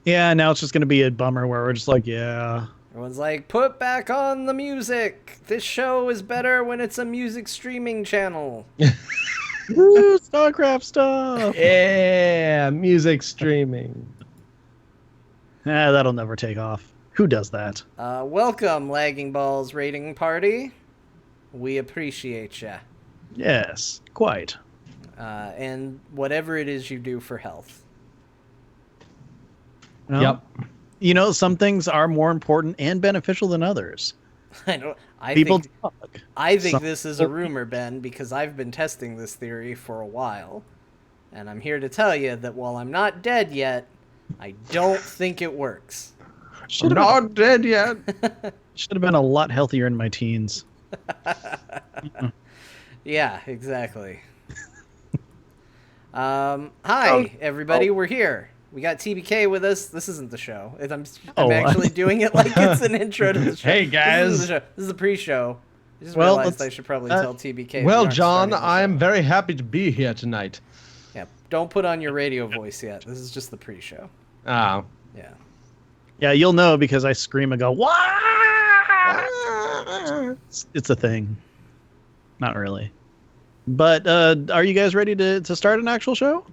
Yeah, now it's just going to be a bummer where we're just like, yeah. Everyone's like, put back on the music. This show is better when it's a music streaming channel. Woo, StarCraft stuff. Yeah, music streaming. That'll never take off. Who does that? Welcome, Lagging Balls rating party. We appreciate ya. Yes, quite. And whatever it is you do for health. Well, Yep. You know, some things are more important and beneficial than others. I know. People talk. I think Some this is a rumor, Ben, because I've been testing this theory for a while. And I'm here to tell you that while I'm not dead yet, I don't think it works. Should have Not dead yet. been a lot healthier in my teens. Yeah, exactly. Hi, everybody. We're here. We got TBK with us. This isn't the show. I'm actually doing it like it's an intro to the show. Hey, guys. This is the pre-show. I just Well, realized I should probably tell TBK. Well, we aren't John, starting the I'm show. very happy to be here tonight. Yeah, don't put on your radio voice yet. This is just the pre-show. Ah. Yeah. Yeah, you'll know because I scream and go, "Wah!" It's a thing. Not really. But are you guys ready to start an actual show?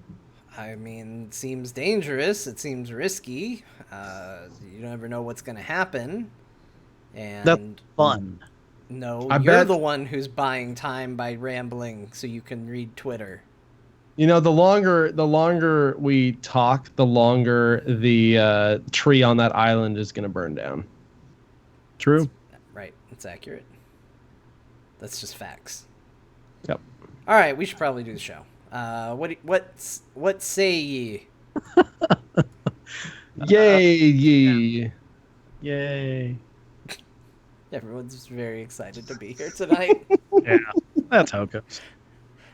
I mean, it seems dangerous. It seems risky. You never know what's going to happen. And That's fun. no, I you're bet- the one who's buying time by rambling so you can read Twitter. You know, the longer we talk, the longer the tree on that island is going to burn down. True. Right, it's accurate. That's just facts. Yep. All right, we should probably do the show. What say ye? Yay, ye. Yay. Everyone's very excited to be here tonight. Yeah, that's how it goes.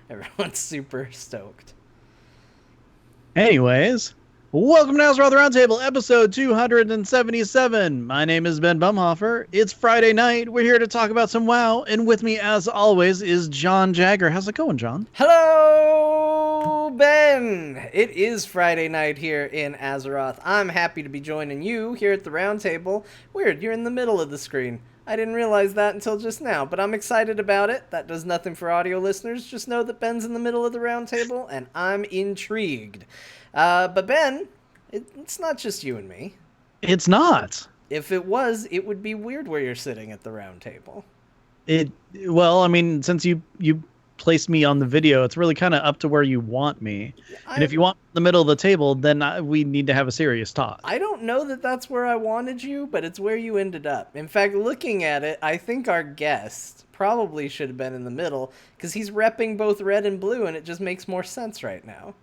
Everyone's super stoked. Anyways, welcome to Azeroth Roundtable, episode 277. My name is Ben Bumhofer. It's Friday night. We're here to talk about some WoW, and with me, as always, is John Jagger. How's it going, John? Hello, Ben! It is Friday night here in Azeroth. I'm happy to be joining you here at the roundtable. Weird, you're in the middle of the screen. I didn't realize that until just now, but I'm excited about it. That does nothing for audio listeners. Just know that Ben's in the middle of the roundtable, and I'm intrigued. But Ben, it's not just you and me. It's not. If it was, it would be weird where you're sitting at the roundtable. Well, I mean, since you placed me on the video, it's really kind of up to where you want me. And if you want the middle of the table, then we need to have a serious talk. I don't know that that's where I wanted you, but it's where you ended up. In fact, looking at it, I think our guest probably should have been in the middle because he's repping both red and blue, and it just makes more sense right now.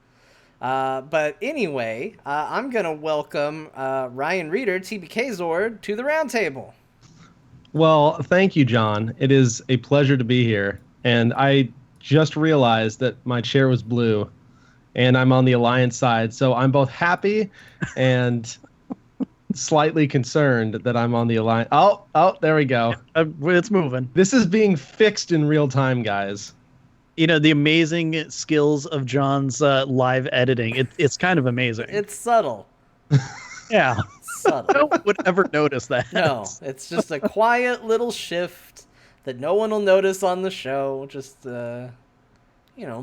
But anyway, I'm going to welcome Ryan Reeder, TBKzord, to the roundtable. Well, thank you, John. It is a pleasure to be here. And I just realized that my chair was blue, and I'm on the Alliance side. So I'm both happy and slightly concerned that I'm on the Alliance. Oh, there we go. It's moving. This is being fixed in real time, guys. You know, the amazing skills of John's live editing. It's kind of amazing. It's subtle. Yeah. Subtle. No one would ever notice that. No, it's just a quiet little shift that no one will notice on the show. Just,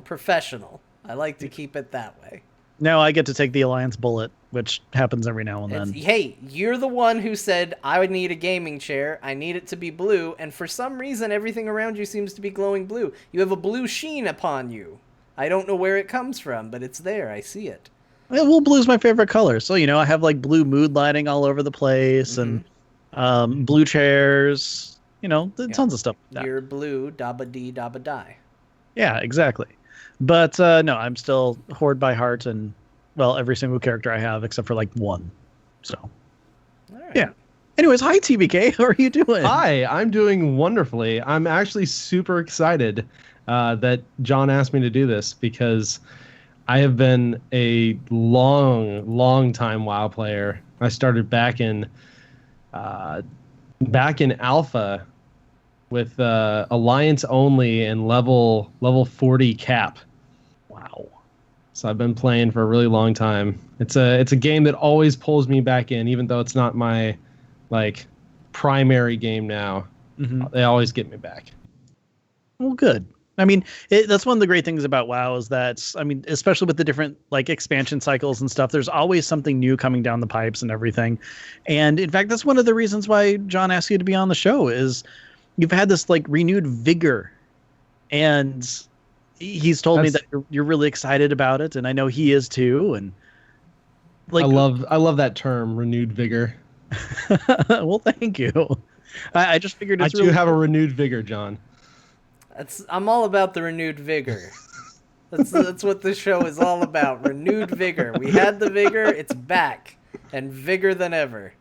professional. I like to keep it that way. Now I get to take the Alliance bullet, which happens every now and then. Hey, you're the one who said, I would need a gaming chair. I need it to be blue. And for some reason, everything around you seems to be glowing blue. You have a blue sheen upon you. I don't know where it comes from, but it's there. I see it. Well, blue's my favorite color. So, I have like blue mood lighting all over the place and blue chairs, tons of stuff like that. You're blue, dabba dee, dabba die. Yeah, exactly. But no, I'm still Horde by heart and, well, every single character I have except for like one. So, All right. yeah. Anyways, hi, TBK. How are you doing? Hi, I'm doing wonderfully. I'm actually super excited that John asked me to do this because I have been a long time WoW player. I started back in Alpha with Alliance only and level 40 cap. Wow. So I've been playing for a really long time. It's a game that always pulls me back in, even though it's not my like primary game now. They always get me back. Well, good. I mean, that's one of the great things about WoW is that, I mean, especially with the different like expansion cycles and stuff, there's always something new coming down the pipes and everything. And in fact, that's one of the reasons why John asked you to be on the show is you've had this like renewed vigor, and he's told me that you're really excited about it, and I know he is too. And like, I love that term, renewed vigor. Well, thank you. I just figured it's I do really have a renewed vigor, John. I'm all about the renewed vigor. That's what this show is all about. Renewed vigor. We had the vigor, it's back, and vigor than ever.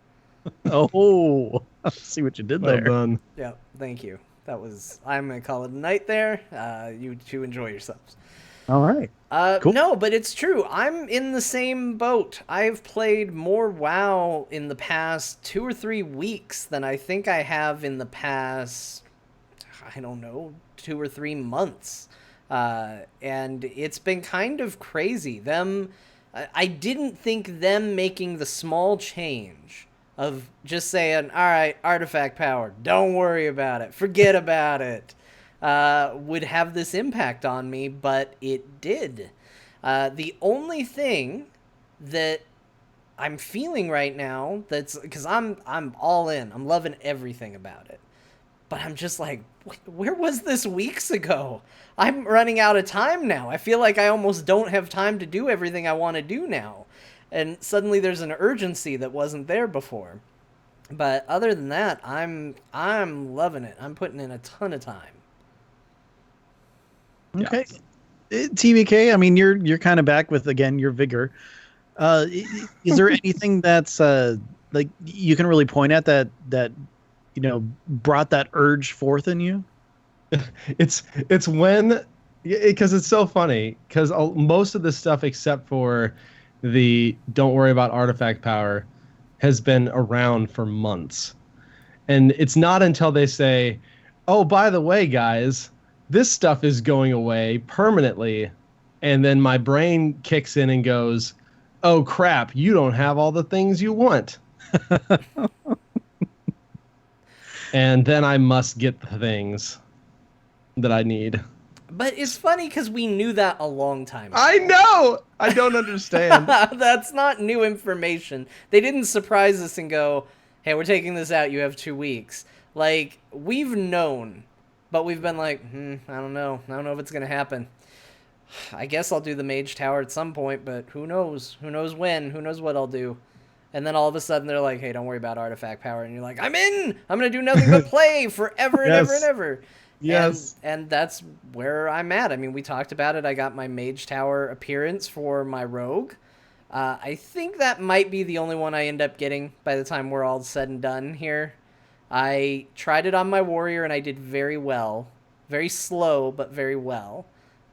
Oh, see what you did there. Well done. Yeah, thank you. I'm gonna call it a night there. You two enjoy yourselves. All right. Cool. No, but it's true. I'm in the same boat. I've played more WoW in the past 2 or 3 weeks than I think I have in the past, I don't know, 2 or 3 months. And it's been kind of crazy. I didn't think them making the small change of just saying, all right, artifact power, don't worry about it, forget about it, would have this impact on me, but it did. The only thing that I'm feeling right now, that's because I'm all in, I'm loving everything about it, but I'm just like, where was this weeks ago? I'm running out of time now. I feel like I almost don't have time to do everything I want to do now. And suddenly there's an urgency that wasn't there before. But other than that, I'm loving it. I'm putting in a ton of time. Okay. TBK, I mean, you're kind of back with, again, your vigor. Is there anything that's like you can really point at that you know brought that urge forth in you? It's when, because it's so funny, because most of the stuff except for the don't worry about artifact power has been around for months. And it's not until they say, oh, by the way, guys, this stuff is going away permanently. And then my brain kicks in and goes, oh, crap, you don't have all the things you want. And then I must get the things that I need. But it's funny because we knew that a long time ago. I know! I don't understand. That's not new information. They didn't surprise us and go, hey, we're taking this out, you have 2 weeks. Like, we've known, but we've been like, I don't know. I don't know if it's going to happen. I guess I'll do the Mage Tower at some point, but who knows? Who knows when? Who knows what I'll do? And then all of a sudden they're like, hey, don't worry about artifact power. And you're like, I'm in! I'm going to do nothing but play forever and ever and ever. Yes. And that's where I'm at. I mean, we talked about it. I got my Mage Tower appearance for my Rogue. I think that might be the only one I end up getting by the time we're all said and done here. I tried it on my Warrior, and I did very well. Very slow, but very well.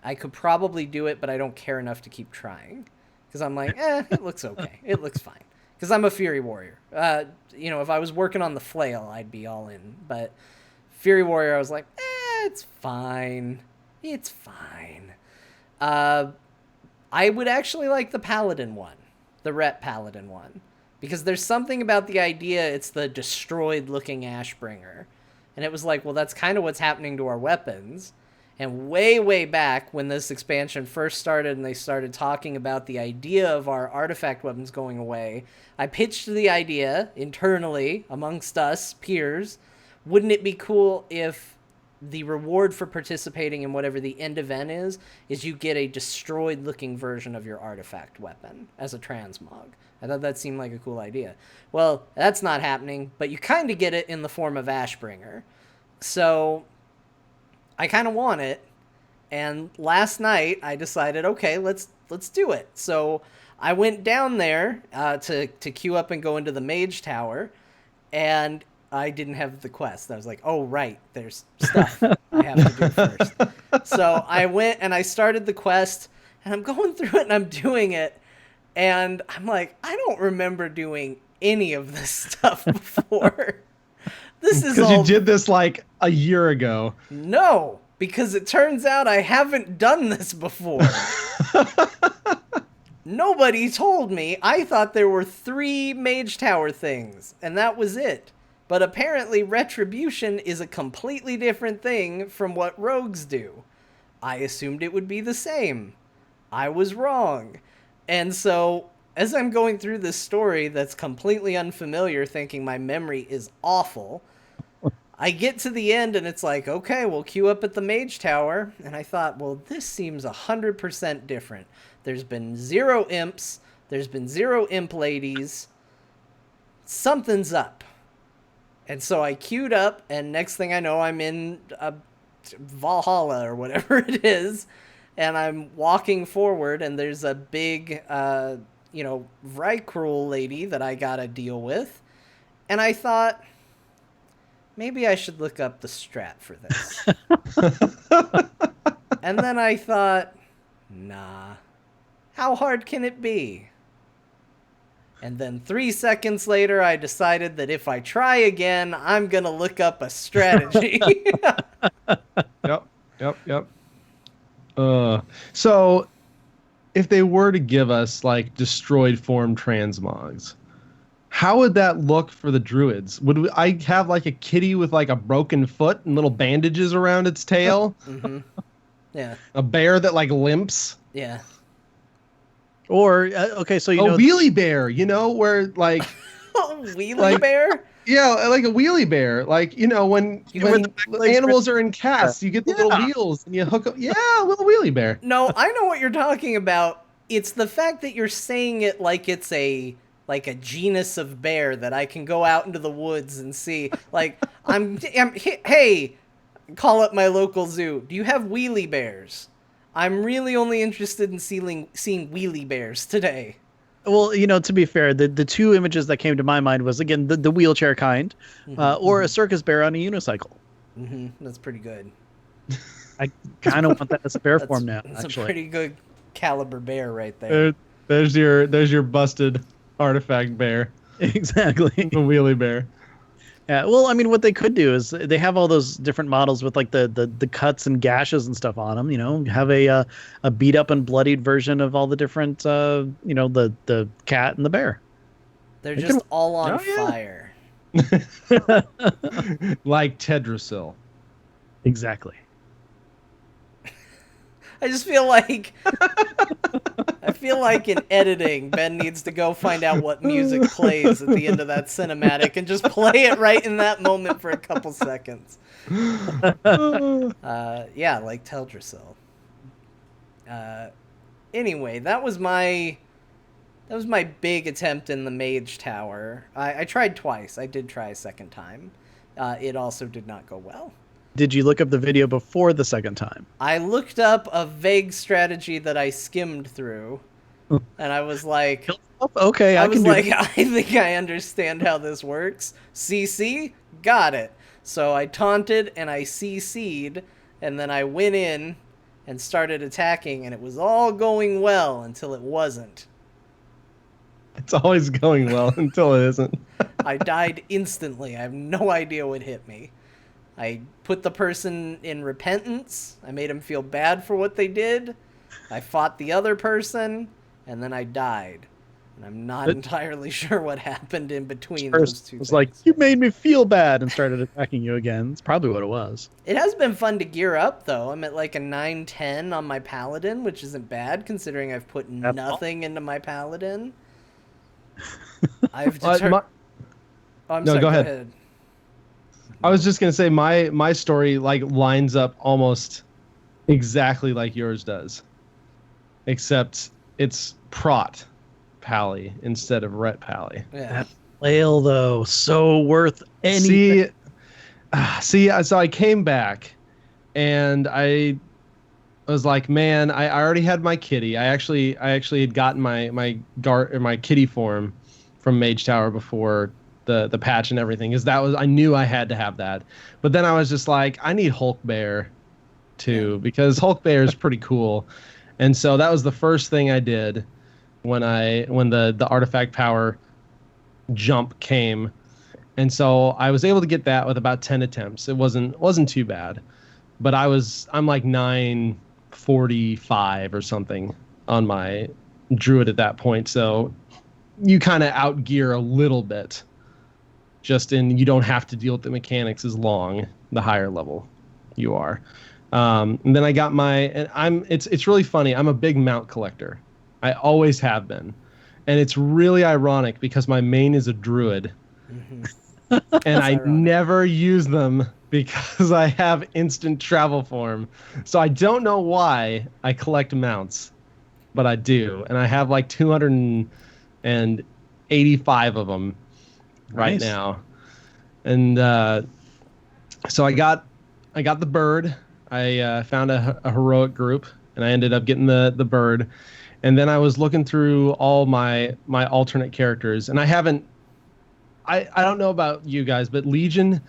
I could probably do it, but I don't care enough to keep trying. Because I'm like, it looks okay. It looks fine. Because I'm a Fury Warrior. You know, if I was working on the Flail, I'd be all in. But Fury Warrior, I was like, it's fine. It's fine. I would actually like the Paladin one. The Ret Paladin one. Because there's something about the idea it's the destroyed-looking Ashbringer. And it was like, well, that's kind of what's happening to our weapons. And way, way back when this expansion first started and they started talking about the idea of our artifact weapons going away, I pitched the idea internally amongst us peers, wouldn't it be cool if the reward for participating in whatever the end event is you get a destroyed-looking version of your artifact weapon as a transmog? I thought that seemed like a cool idea. Well, that's not happening, but you kind of get it in the form of Ashbringer. So I kind of want it, and last night I decided, okay, let's do it. So I went down there to queue up and go into the Mage Tower, and I didn't have the quest. I was like, oh, right, there's stuff I have to do first. So I went and I started the quest, and I'm going through it, and I'm doing it, and I'm like, I don't remember doing any of this stuff before. This is all... Because you did this like a year ago. No, because it turns out I haven't done this before. Nobody told me. I thought there were 3 Mage Tower things, and that was it. But apparently Retribution is a completely different thing from what rogues do. I assumed it would be the same. I was wrong. And so, as I'm going through this story that's completely unfamiliar, thinking my memory is awful, I get to the end and it's like, okay, we'll queue up at the Mage Tower. And I thought, well, this seems 100% different. There's been 0 imps. There's been 0 imp ladies. Something's up. And so I queued up, and next thing I know, I'm in Valhalla or whatever it is. And I'm walking forward, and there's a big, Vrykruel lady that I gotta deal with. And I thought, maybe I should look up the strat for this. And then I thought, nah, how hard can it be? And then 3 seconds later, I decided that if I try again, I'm gonna look up a strategy. Yep. So, if they were to give us, like, destroyed form transmogs, how would that look for the druids? Would I have, like, a kitty with, like, a broken foot and little bandages around its tail? Mm-hmm. Yeah. A bear that, like, limps? Yeah. Or, okay, so a wheelie bear, where, like... Wheelie bear? Yeah, like a wheelie bear. Like, when animals are in casts, you get the little wheels and you hook up. Yeah, a little wheelie bear. No, I know what you're talking about. It's the fact that you're saying it like it's a genus of bear that I can go out into the woods and see. Like, hey, call up my local zoo. Do you have wheelie bears? I'm really only interested in seeing wheelie bears today. Well, to be fair, the 2 images that came to my mind was, again, the wheelchair kind, or a circus bear on a unicycle. Mm-hmm. That's pretty good. I kind of want that as a bear form now, That's actually. a pretty good caliber bear right there. There's your busted artifact bear. Exactly. The wheelie bear. Yeah, well, I mean, what they could do is they have all those different models with, like, the cuts and gashes and stuff on them. Have a beat up and bloodied version of all the different, the cat and the bear. They're just all on fire. Like Tedrasil. Exactly. I just feel like in editing, Ben needs to go find out what music plays at the end of that cinematic and just play it right in that moment for a couple seconds. Yeah, like Teldrassil. Anyway, that was my big attempt in the Mage Tower. I tried twice. I did try a second time. It also did not go well. Did you look up the video before the second time? I looked up a vague strategy that I skimmed through, and I was like, okay, I think I understand how this works. CC? Got it. So I taunted and I CC'd, and then I went in and started attacking, and it was all going well until it wasn't. It's always going well until it isn't. I died instantly. I have no idea what hit me. I put the person in repentance. I made him feel bad for what they did. I fought the other person, and then I died. And I'm not entirely sure what happened in between those two things. It was like, you made me feel bad, and started attacking you again. That's probably what it was. It has been fun to gear up, though. I'm at like a 9-10 on my paladin, which isn't bad, considering I've put nothing into my paladin. I've determined... I'm sorry, go ahead. I was just gonna say my story lines up almost exactly like yours does, except it's Prot Pally instead of Ret Pally. Yeah. That flail though, so worth anything. See, so I came back, and I was like, man, I already had my kitty. I actually had gotten my kitty form from Mage Tower before the patch and everything, I knew I had to have that. But then I was just like, I need Hulk Bear too, because Hulk Bear is pretty cool. And so that was the first thing I did when the artifact power jump came. And so I was able to get that with about 10 attempts. It wasn't too bad. But I'm like 945 or something on my druid at that point, so you kind of outgear a little bit. Just in you don't have to deal with the mechanics as long the higher level you are. And then I got it's really funny. I'm a big mount collector. I always have been. And it's really ironic because my main is a druid. Mm-hmm. And I ironic. never use them because I have instant travel form. So I don't know why I collect mounts, but I do. And I have like 285 of them right now. And so I got the bird. I found a heroic group, and I ended up getting the bird. And then I was looking through all my alternate characters, and I don't know about you guys, but Legion,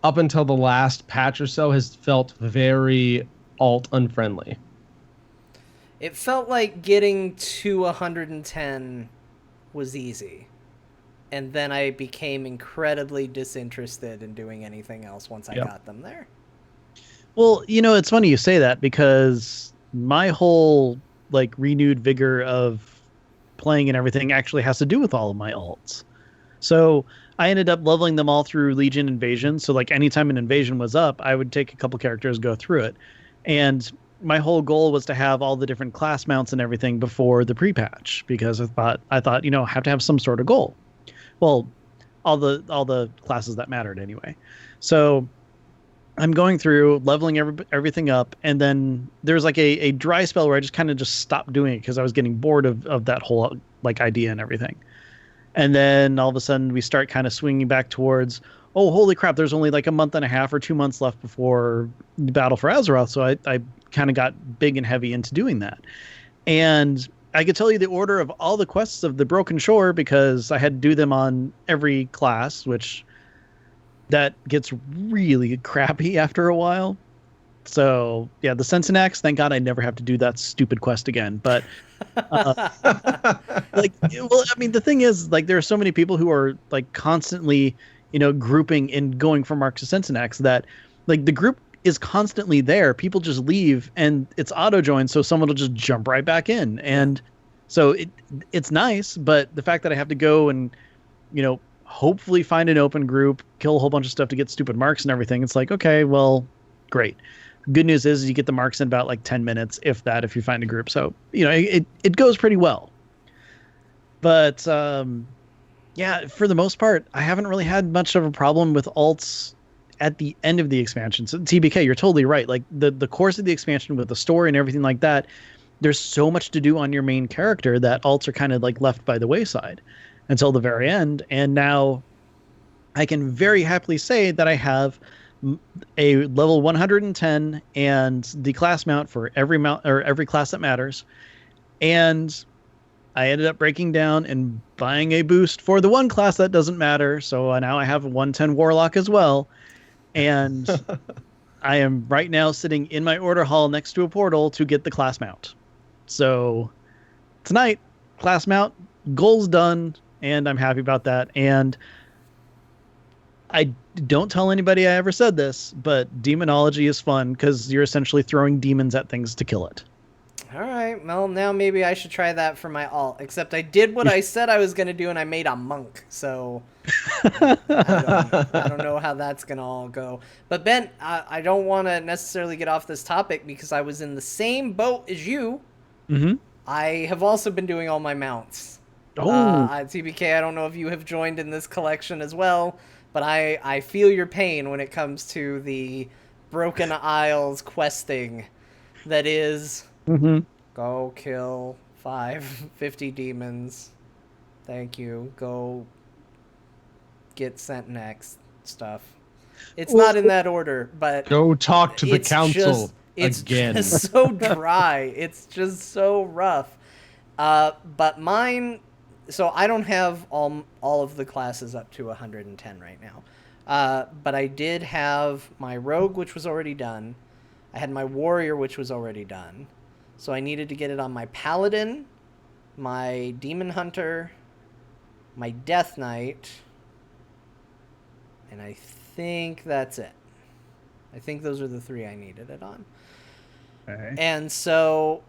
up until the last patch or so, has felt very alt unfriendly. It felt like getting to 110 was easy. And then I became incredibly disinterested in doing anything else once I got them there. Well, it's funny you say that because my whole like renewed vigor of playing and everything actually has to do with all of my alts. So I ended up leveling them all through Legion Invasion. So like anytime an invasion was up, I would take a couple characters, go through it. And my whole goal was to have all the different class mounts and everything before the pre-patch because I thought, have to have some sort of goal. Well, all the classes that mattered anyway. So I'm going through leveling everything up, and then there's like a dry spell where I just kind of stopped doing it because I was getting bored of that whole like idea and everything. And then all of a sudden we start kind of swinging back towards, oh, holy crap, there's only like a month and a half or 2 months left before the Battle for Azeroth. So I kind of got big and heavy into doing that. And I could tell you the order of all the quests of the Broken Shore because I had to do them on every class, which that gets really crappy after a while. So yeah, the Sensenax, thank God I never have to do that stupid quest again. But like, well, I mean, the thing is, like, there are so many people who are like constantly, grouping and going from Mark to Sensenax that like the group is constantly there. People just leave and it's auto join, so someone will just jump right back in. And so it's nice, but the fact that I have to go and hopefully find an open group, kill a whole bunch of stuff to get stupid marks and everything, it's like, okay, well, great. Good news is you get the marks in about like 10 minutes, if that, if you find a group. So it goes pretty well. But yeah, for the most part, I haven't really had much of a problem with alts at the end of the expansion. So TBK, you're totally right. Like the course of the expansion with the story and everything like that, there's so much to do on your main character that alts are kind of like left by the wayside until the very end. And now I can very happily say that I have a level 110 and the class mount for every mount or every class that matters. And I ended up breaking down and buying a boost for the one class that doesn't matter. So now I have a 110 Warlock as well. And I am right now sitting in my order hall next to a portal to get the class mount. So tonight, class mount, goal's done, and I'm happy about that. And I don't tell anybody I ever said this, but demonology is fun because you're essentially throwing demons at things to kill it. All right, well, now maybe I should try that for my alt, except I did what I said I was going to do, and I made a monk, so I don't know how that's going to all go. But Ben, I don't want to necessarily get off this topic because I was in the same boat as you. Mm-hmm. I have also been doing all my mounts. Oh. TBK, I don't know if you have joined in this collection as well, but I feel your pain when it comes to the Broken Isles questing that is... Mm-hmm. Go kill 50 demons. Thank you. Go get Sentenax stuff. It's not in that order, but go talk to the council it's again. It's just so dry. It's just so rough. But mine, so I don't have all of the classes up to 110 right now. But I did have my rogue, which was already done. I had my warrior, which was already done. So I needed to get it on my paladin, my demon hunter, my death knight, and I think that's it. I think those are the three I needed it on. Okay. And so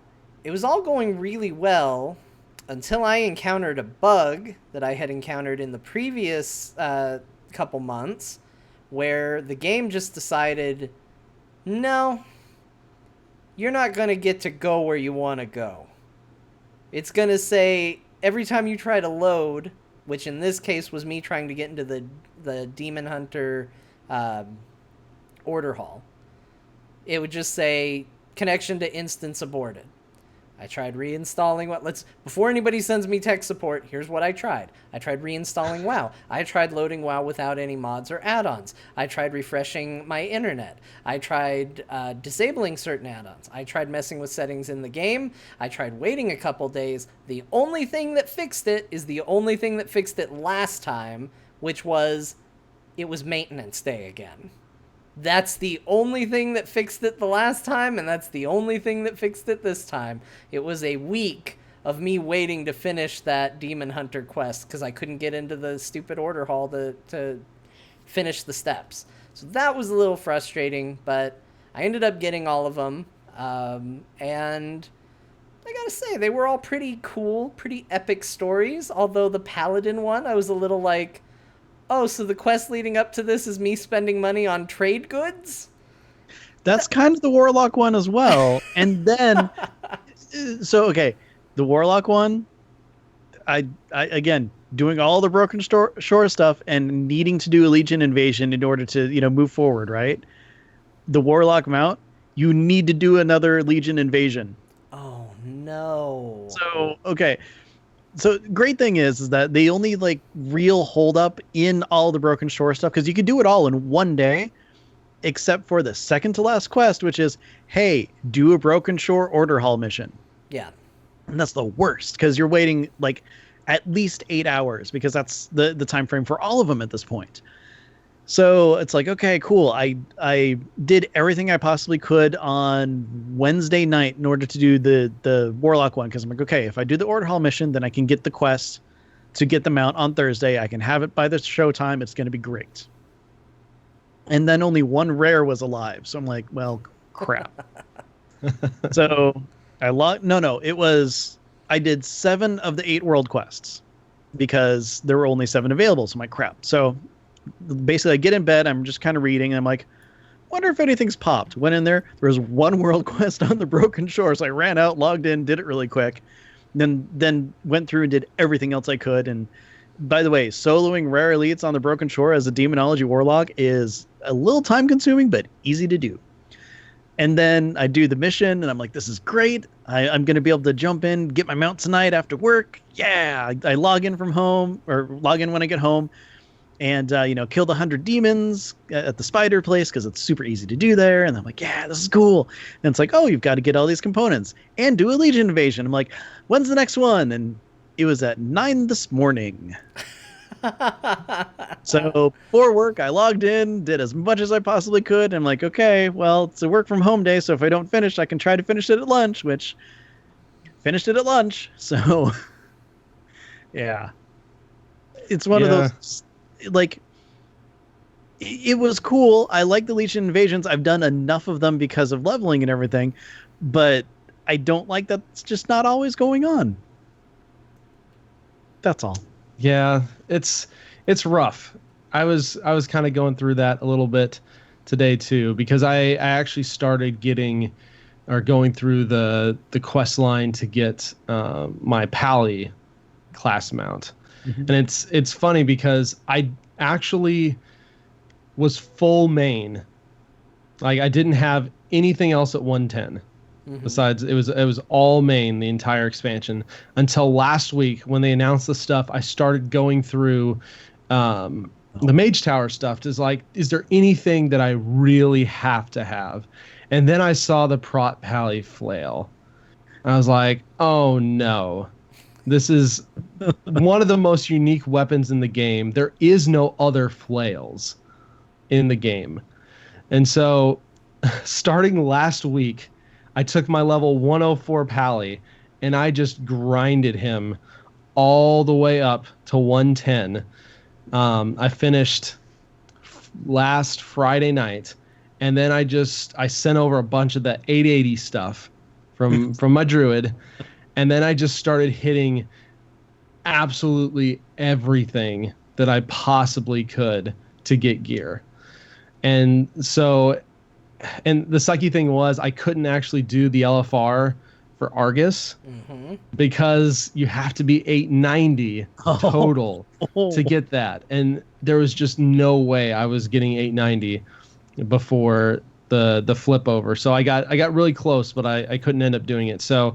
it was all going really well until I encountered a bug that I had encountered in the previous couple months where the game just decided, no, you're not going to get to go where you want to go. It's going to say every time you try to load, which in this case was me trying to get into the Demon Hunter order hall, it would just say connection to instance aborted. I tried reinstalling before anybody sends me tech support, here's what I tried. I tried reinstalling WoW. I tried loading WoW without any mods or add-ons. I tried refreshing my internet. I tried disabling certain add-ons. I tried messing with settings in the game. I tried waiting a couple days. The only thing that fixed it is the only thing that fixed it last time, which was, it was maintenance day again. That's the only thing that fixed it the last time, and that's the only thing that fixed it this time. It was a week of me waiting to finish that Demon Hunter quest because I couldn't get into the stupid order hall to finish the steps. So that was a little frustrating, but I ended up getting all of them, and I gotta say, they were all pretty cool, pretty epic stories, although the Paladin one, I was a little like, oh, so the quest leading up to this is me spending money on trade goods? That's kind of the Warlock one as well. And then, okay, the Warlock one, I again, doing all the Broken Shore stuff and needing to do a Legion invasion in order to, move forward, right? The Warlock mount, you need to do another Legion invasion. Oh, no. So, okay. So great thing is that the only real holdup in all the Broken Shore stuff, because you could do it all in one day, except for the second to last quest, which is, hey, do a Broken Shore order hall mission. Yeah. And that's the worst because you're waiting at least 8 hours because that's the time frame for all of them at this point. So it's like, okay, cool. I did everything I possibly could on Wednesday night in order to do the Warlock one because I'm like, okay, if I do the Order Hall mission, then I can get the quest to get the mount on Thursday. I can have it by the showtime. It's going to be great. And then only one rare was alive. So I'm like, well, crap. So I did 7 of the 8 world quests because there were only 7 available. So I'm like, crap. So basically I get in bed, I'm just kind of reading, and I'm like, wonder if anything's popped. Went in there was one world quest on the Broken Shore, so I ran out, logged in, did it really quick, then went through and did everything else I could. And by the way, soloing rare elites on the Broken Shore as a Demonology Warlock is a little time consuming but easy to do. And then I do the mission and I'm like, this is great. I'm going to be able to jump in, get my mount tonight after work. Yeah, I log in from home, or log in when I get home, and kill the 100 demons at the spider place because it's super easy to do there. And I'm like, yeah, this is cool. And it's like, oh, you've got to get all these components and do a Legion invasion. I'm like, when's the next one? And it was at 9 this morning. So before work, I logged in, did as much as I possibly could. I'm like, okay, well, it's a work from home day, so if I don't finish, I can try to finish it at lunch, which finished it at lunch. So yeah, it's one of those. It was cool. I like the Legion invasions. I've done enough of them because of leveling and everything, but I don't like that it's just not always going on. That's all. Yeah, it's rough. I was kind of going through that a little bit today too, because I actually started going through the quest line to get my Pally class mount. Mm-hmm. And it's funny because I actually was full main. Like I didn't have anything else at 110. Mm-hmm. Besides, it was all main the entire expansion until last week when they announced the stuff. I started going through the Mage Tower stuff. Is there anything that I really have to have? And then I saw the Prot Pally Flail. I was like, oh no. This is one of the most unique weapons in the game. There is no other flails in the game. And so starting last week, I took my level 104 Pally and I just grinded him all the way up to 110. I finished last Friday night, and then I sent over a bunch of the 880 stuff from my druid. And then I just started hitting absolutely everything that I possibly could to get gear. And so, and the sucky thing was I couldn't actually do the LFR for Argus because you have to be 890 total to get that. And there was just no way I was getting 890 before the flip over. So I got really close, but I couldn't end up doing it. So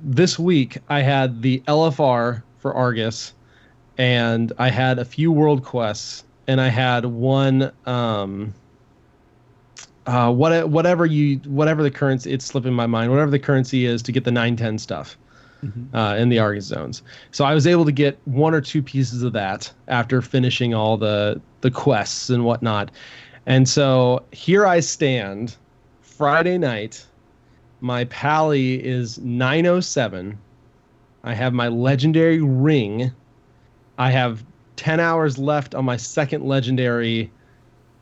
this week I had the LFR for Argus, and I had a few world quests, and I had one whatever the currency, it's slipping my mind, whatever the currency is to get the 910 stuff in the Argus zones. So I was able to get one or two pieces of that after finishing all the quests and whatnot. And so here I stand, Friday night. My pally is 907. I have my legendary ring. I have 10 hours left on my second legendary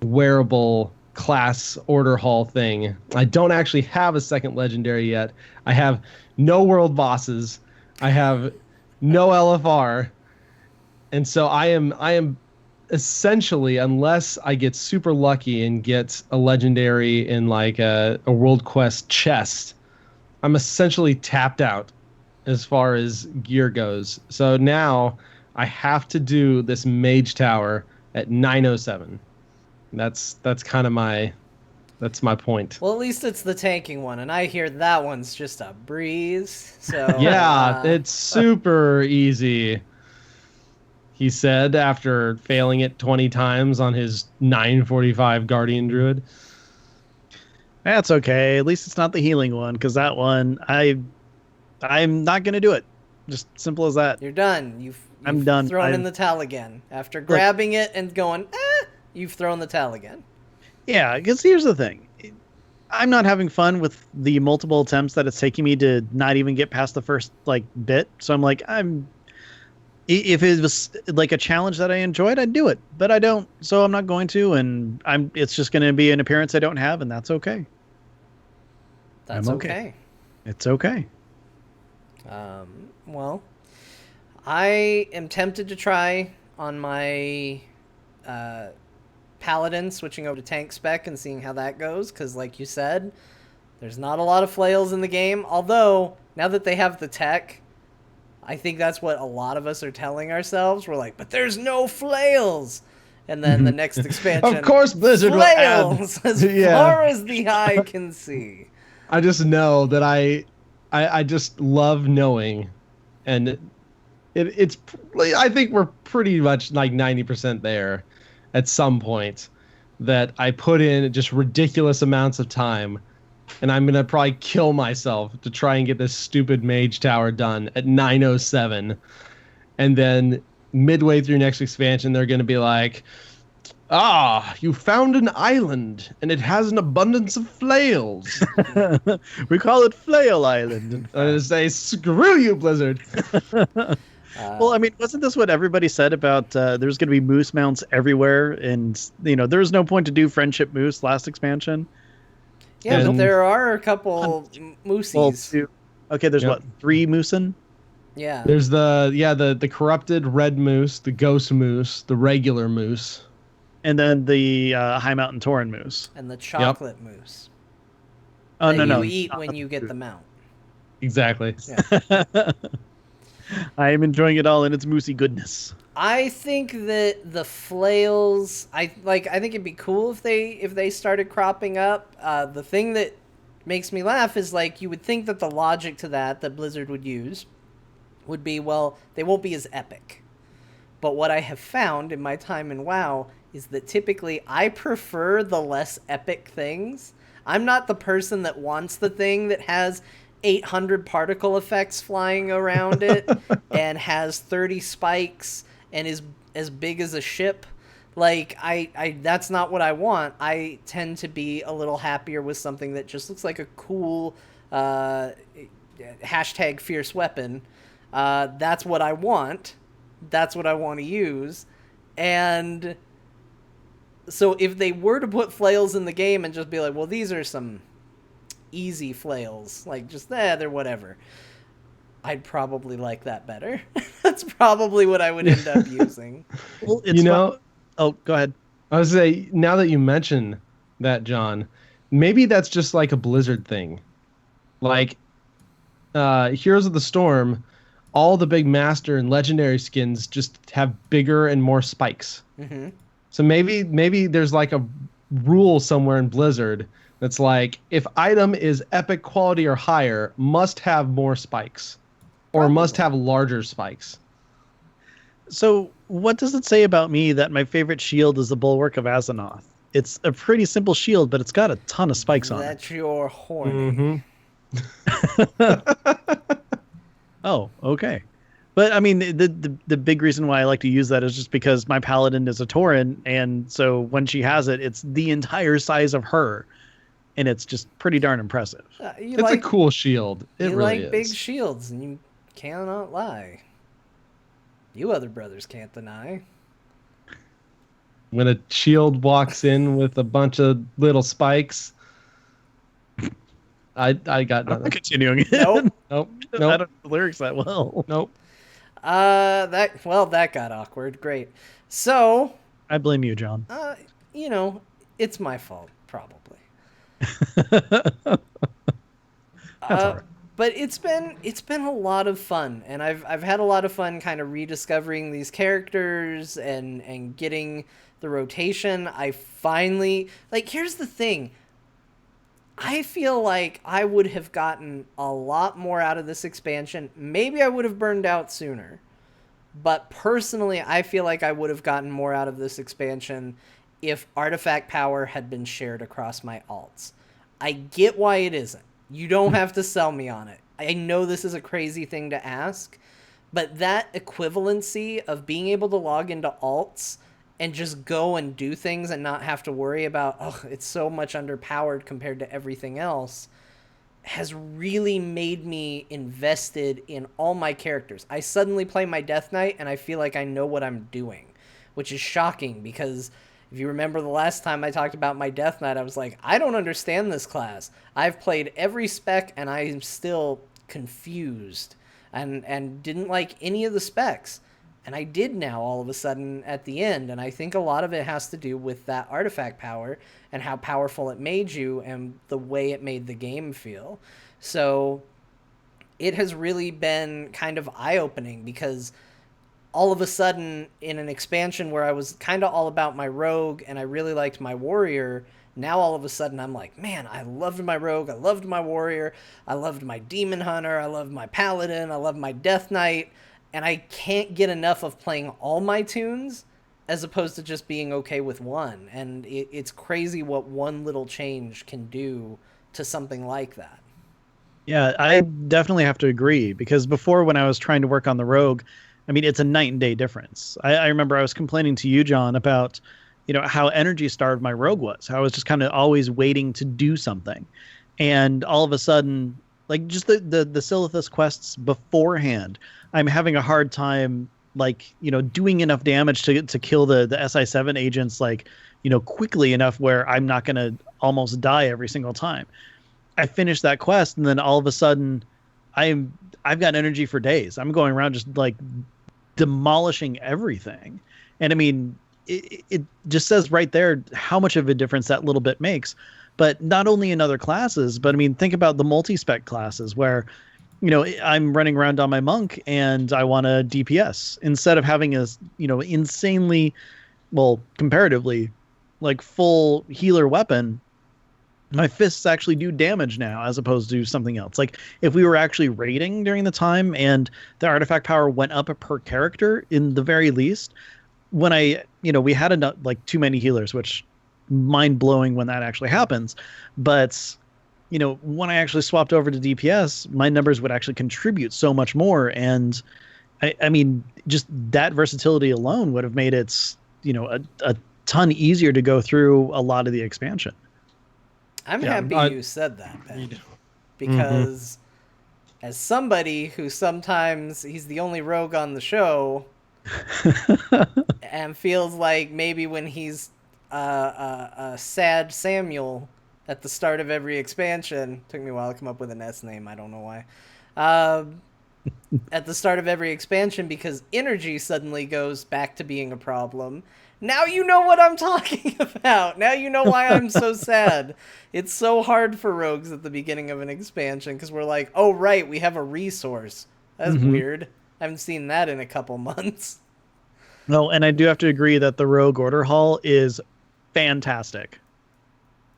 wearable class order hall thing. I don't actually have a second legendary yet. I have no world bosses. I have no LFR. And so I am essentially, unless I get super lucky and get a legendary in like a world quest chest, I'm essentially tapped out as far as gear goes. So now I have to do this mage tower at 907. That's kind of my point. Well, at least it's the tanking one, and I hear that one's just a breeze. So yeah, it's super easy. He said after failing it 20 times on his 945 Guardian Druid. That's okay. At least it's not the healing one, because that one, I'm not going to do it. Just simple as that. You're done. I'm done. Thrown in the towel again. After grabbing it and going, you've thrown the towel again. Yeah, because here's the thing. I'm not having fun with the multiple attempts that it's taking me to not even get past the first bit. So I'm like, if it was like a challenge that I enjoyed, I'd do it, but I don't, so I'm not going to, and it's just going to be an appearance I don't have, and that's okay. That's okay. It's okay. Well, I am tempted to try on my Paladin, switching over to tank spec and seeing how that goes, because like you said, there's not a lot of flails in the game, although now that they have the tech, I think that's what a lot of us are telling ourselves. We're like, but there's no flails. And then the next expansion, of course, Blizzard flails will add, as far as the eye can see. I just know that I just love knowing, and it's I think we're pretty much like 90% there at some point, that I put in just ridiculous amounts of time. And I'm going to probably kill myself to try and get this stupid mage tower done at 907. And then midway through next expansion, they're going to be like, you found an island, and it has an abundance of flails. We call it Flail Island. I'm going to say, screw you, Blizzard. Well, I mean, wasn't this what everybody said about there's going to be moose mounts everywhere? And, there was no point to do Friendship Moose last expansion. Yeah, but there are a couple moosies. Okay, there's what, 3 moosin? Yeah. There's the corrupted red moose, the ghost moose, the regular moose. And then the High Mountain Tauren moose. And the chocolate moose. Oh, no. You eat when you get the mount. Exactly. Yeah. I am enjoying it all in its moosey goodness. I think that the flails, I think it'd be cool if they started cropping up. The thing that makes me laugh is you would think that the logic to that Blizzard would use would be, well, they won't be as epic. But what I have found in my time in WoW is that typically I prefer the less epic things. I'm not the person that wants the thing that has 800 particle effects flying around it and has 30 spikes and is as big as a ship. I that's not what I want. I tend to be a little happier with something that just looks like a cool hashtag fierce weapon. That's what I want. That's what I want to use. And so if they were to put flails in the game and just be like, well, these are some easy flails, like just they're whatever, I'd probably like that better. That's probably what I would end up using. Well, it's Oh, go ahead. I was say, now that you mention that, John, maybe that's just like a Blizzard thing. Like, Heroes of the Storm, all the big master and legendary skins just have bigger and more spikes. Mm-hmm. So maybe there's like a rule somewhere in Blizzard that's like, if item is epic quality or higher, must have more spikes, or must have larger spikes. So what does it say about me that my favorite shield is the Bulwark of Azeroth? It's a pretty simple shield, but it's got a ton of spikes on it. That's your horny. Oh, okay. But I mean, the big reason why I like to use that is just because my paladin is a Tauren, and so when she has it, it's the entire size of her, and it's just pretty darn impressive. It's a cool shield. It you really like is. big shields, and you cannot lie. You other brothers can't deny. When a shield walks in with a bunch of little spikes, I got nothing. Continuing. Nope. Nope. I don't know the lyrics that well. Nope. That got awkward. Great. So, I blame you, John. it's my fault, probably. That's all right. But it's been a lot of fun, and I've had a lot of fun kind of rediscovering these characters and getting the rotation. I finally, here's the thing. I feel like I would have gotten a lot more out of this expansion. Maybe I would have burned out sooner. But personally, I feel like I would have gotten more out of this expansion if artifact power had been shared across my alts. I get why it isn't. You don't have to sell me on it. I know this is a crazy thing to ask, but that equivalency of being able to log into alts and just go and do things and not have to worry about, it's so much underpowered compared to everything else, has really made me invested in all my characters. I suddenly play my Death Knight and I feel like I know what I'm doing, which is shocking because if you remember the last time I talked about my Death Knight, I was like, I don't understand this class. I've played every spec and I'm still confused and didn't like any of the specs. And I did now all of a sudden at the end. And I think a lot of it has to do with that artifact power and how powerful it made you and the way it made the game feel. So it has really been kind of eye-opening because all of a sudden in an expansion where I was kind of all about my rogue and I really liked my warrior, now all of a sudden I'm like, man, I loved my rogue, I loved my warrior, I loved my demon hunter, I loved my paladin, I loved my death knight. And I can't get enough of playing all my tunes as opposed to just being okay with one. And it's crazy what one little change can do to something like that. Yeah, I definitely have to agree because before when I was trying to work on the rogue, I mean, it's a night and day difference. I remember I was complaining to you, John, about, how energy starved my rogue was. How I was just kind of always waiting to do something. And all of a sudden, like just the Silithus quests beforehand, I'm having a hard time, doing enough damage to kill the SI7 agents, quickly enough where I'm not going to almost die every single time. I finished that quest, and then all of a sudden, I've got energy for days. I'm going around just demolishing everything. And I mean, it just says right there how much of a difference that little bit makes. But not only in other classes, but I mean, think about the multi-spec classes where, I'm running around on my monk and I want a DPS instead of having a, insanely, well, comparatively, full healer weapon. My fists actually do damage now as opposed to something else. Like if we were actually raiding during the time and the artifact power went up per character in the very least, when we had enough, too many healers, which mind blowing when that actually happens. But, when I actually swapped over to DPS, my numbers would actually contribute so much more. And I mean, just that versatility alone would have made it, a ton easier to go through a lot of the expansion. I'm happy you said that, Ben, because as somebody who sometimes he's the only rogue on the show and feels like maybe when he's a sad Samuel at the start of every expansion. Took me a while to come up with an S name. I don't know why. Um, at the start of every expansion, because energy suddenly goes back to being a problem. Now you know what I'm talking about. Now you know why I'm so sad. It's so hard for rogues at the beginning of an expansion because we're like, oh, right, we have a resource. That's weird. I haven't seen that in a couple months. No, and I do have to agree that the Rogue Order Hall is fantastic.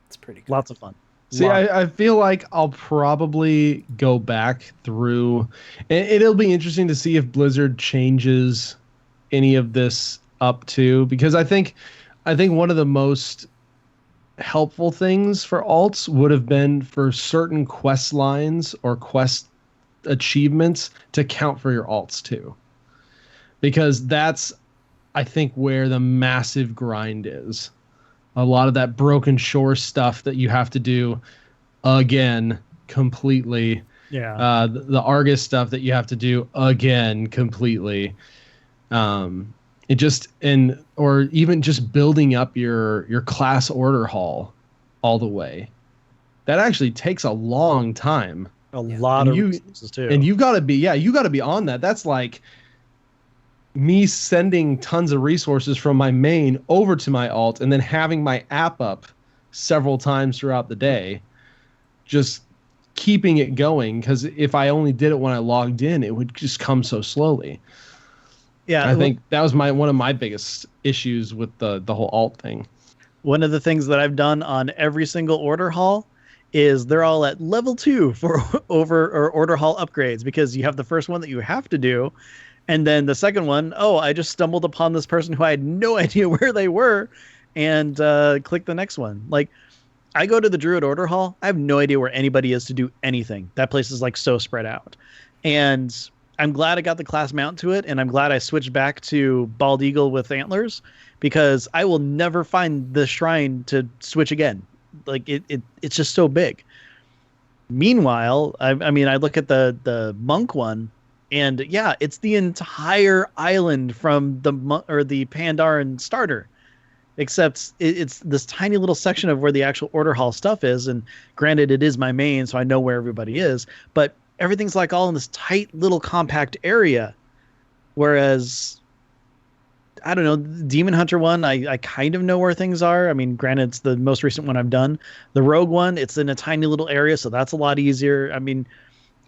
It's pretty cool. Lots of fun. See, I feel like I'll probably go back through. It'll be interesting to see if Blizzard changes any of this up too, because I think one of the most helpful things for alts would have been for certain quest lines or quest achievements to count for your alts too, because that's, I think, where the massive grind is. A lot of that Broken Shore stuff that you have to do again completely. Yeah. The Argus stuff that you have to do again completely. It just, or even just building up your class order hall all the way. That actually takes a long time. A lot of resources too. And you got to be on that. That's like me sending tons of resources from my main over to my alt and then having my app up several times throughout the day, just keeping it going, because if I only did it when I logged in, it would just come so slowly. Yeah, I think that was one of my biggest issues with the whole alt thing. One of the things that I've done on every single order hall is they're all at level 2 for order hall upgrades, because you have the first one that you have to do. And then the second one, I just stumbled upon this person who I had no idea where they were, and click the next one. Like, I go to the Druid Order Hall, I have no idea where anybody is to do anything. That place is like so spread out. And I'm glad I got the class mount to it, and I'm glad I switched back to Bald Eagle with antlers, because I will never find the shrine to switch again. Like, it's just so big. Meanwhile, I mean, I look at the monk one, and yeah, it's the entire island from the Pandaren starter, except it's this tiny little section of where the actual order hall stuff is. And granted, it is my main, so I know where everybody is, but everything's like all in this tight little compact area. Whereas, I don't know, the Demon Hunter one, I kind of know where things are. I mean, granted, it's the most recent one I've done. The Rogue one, it's in a tiny little area, so that's a lot easier. I mean,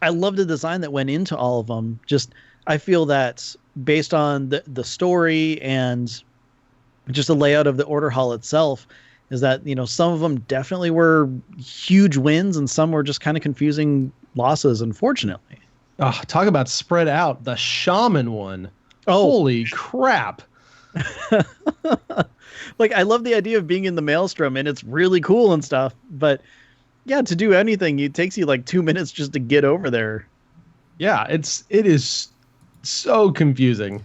I love the design that went into all of them. Just, I feel that based on the story and just the layout of the order hall itself, is that, some of them definitely were huge wins and some were just kind of confusing losses, unfortunately. Oh, talk about spread out. The shaman one. Oh, holy crap. Like, I love the idea of being in the maelstrom, and it's really cool and stuff, but yeah, to do anything, it takes you like 2 minutes just to get over there. Yeah, it is so confusing.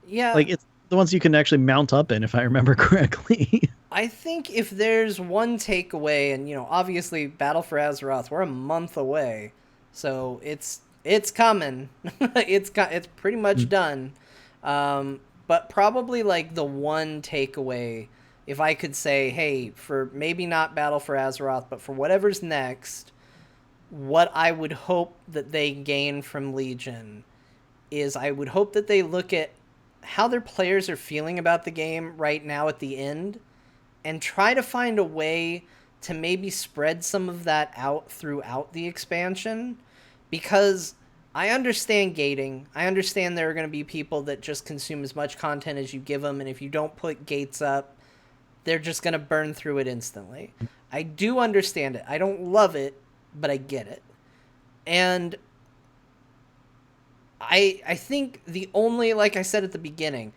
Yeah. Like, it's the ones you can actually mount up in, if I remember correctly. I think if there's one takeaway, and obviously Battle for Azeroth, we're a month away, so it's coming. it's pretty much done. But probably like the one takeaway, if I could say, hey, for maybe not Battle for Azeroth, but for whatever's next, what I would hope that they gain from Legion is I would hope that they look at how their players are feeling about the game right now at the end, and try to find a way to maybe spread some of that out throughout the expansion. Because I understand gating. I understand there are going to be people that just consume as much content as you give them, and if you don't put gates up, they're just going to burn through it instantly. I do understand it. I don't love it, but I get it. And I think the only, like I said at the beginning,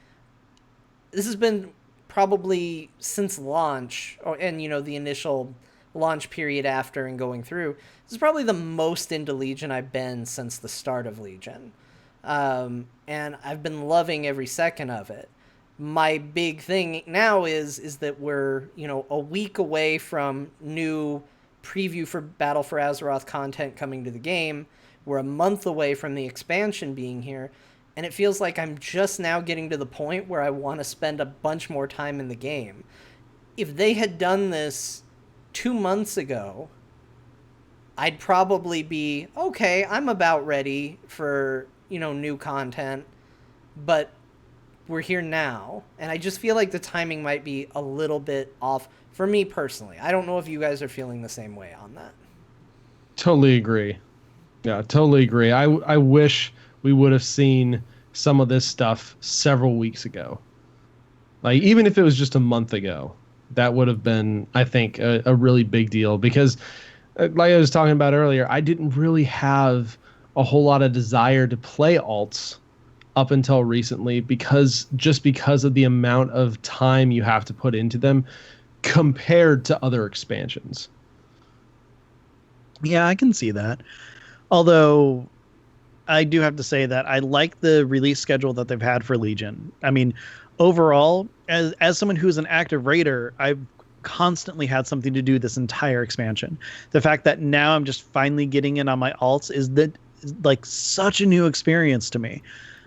this has been probably since launch, and the initial launch period after and going through, this is probably the most into Legion I've been since the start of Legion. And I've been loving every second of it. My big thing now is that we're, a week away from new preview for Battle for Azeroth content coming to the game. We're a month away from the expansion being here. And it feels like I'm just now getting to the point where I want to spend a bunch more time in the game. If they had done this 2 months ago, I'd probably be, okay, I'm about ready for, new content, but we're here now. And I just feel like the timing might be a little bit off for me personally. I don't know if you guys are feeling the same way on that. Totally agree. Yeah, totally agree. I wish we would have seen some of this stuff several weeks ago. Like, even if it was just a month ago, that would have been, I think, a really big deal. Because, like I was talking about earlier, I didn't really have a whole lot of desire to play alts up until recently because of the amount of time you have to put into them compared to other expansions. Yeah, I can see that. Although I do have to say that I like the release schedule that they've had for Legion. I mean, overall, as someone who's an active raider, I've constantly had something to do this entire expansion. The fact that now I'm just finally getting in on my alts is like such a new experience to me.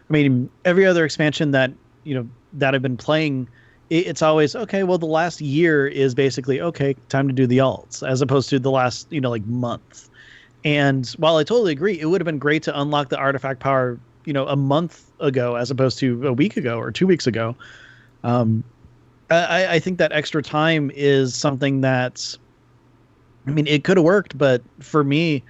I mean, every other expansion that I've been playing, it's always okay. Well, the last year is basically okay, time to do the alts, as opposed to the last month. And while I totally agree, it would have been great to unlock the artifact power, a month ago as opposed to a week ago or 2 weeks ago. I think that extra time is something that, I mean, it could have worked, but for me,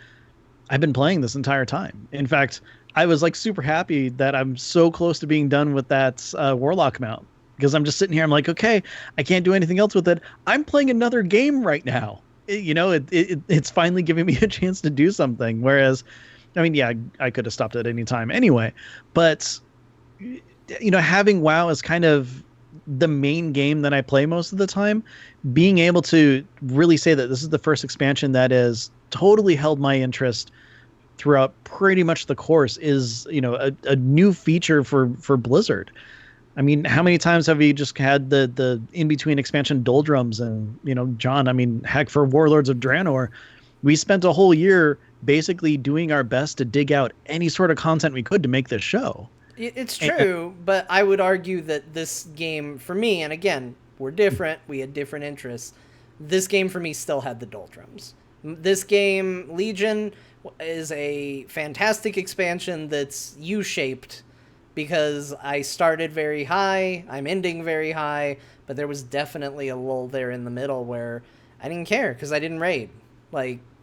I've been playing this entire time. In fact, I was like super happy that I'm so close to being done with that Warlock mount, because I'm just sitting here. I'm like, okay, I can't do anything else with it. I'm playing another game right now. It's finally giving me a chance to do something. Whereas, I mean, yeah, I could have stopped at any time anyway, but having WoW as kind of the main game that I play most of the time, being able to really say that this is the first expansion that has totally held my interest throughout pretty much the course is, a new feature for Blizzard. I mean, how many times have we just had the in-between expansion doldrums? And, John, I mean, heck, for Warlords of Draenor, we spent a whole year basically doing our best to dig out any sort of content we could to make this show. It's true, but I would argue that this game, for me, and again, we're different, we had different interests, this game for me still had the doldrums. This game, Legion, is a fantastic expansion that's U-shaped, because I started very high, I'm ending very high, but there was definitely a lull there in the middle where I didn't care because I didn't raid.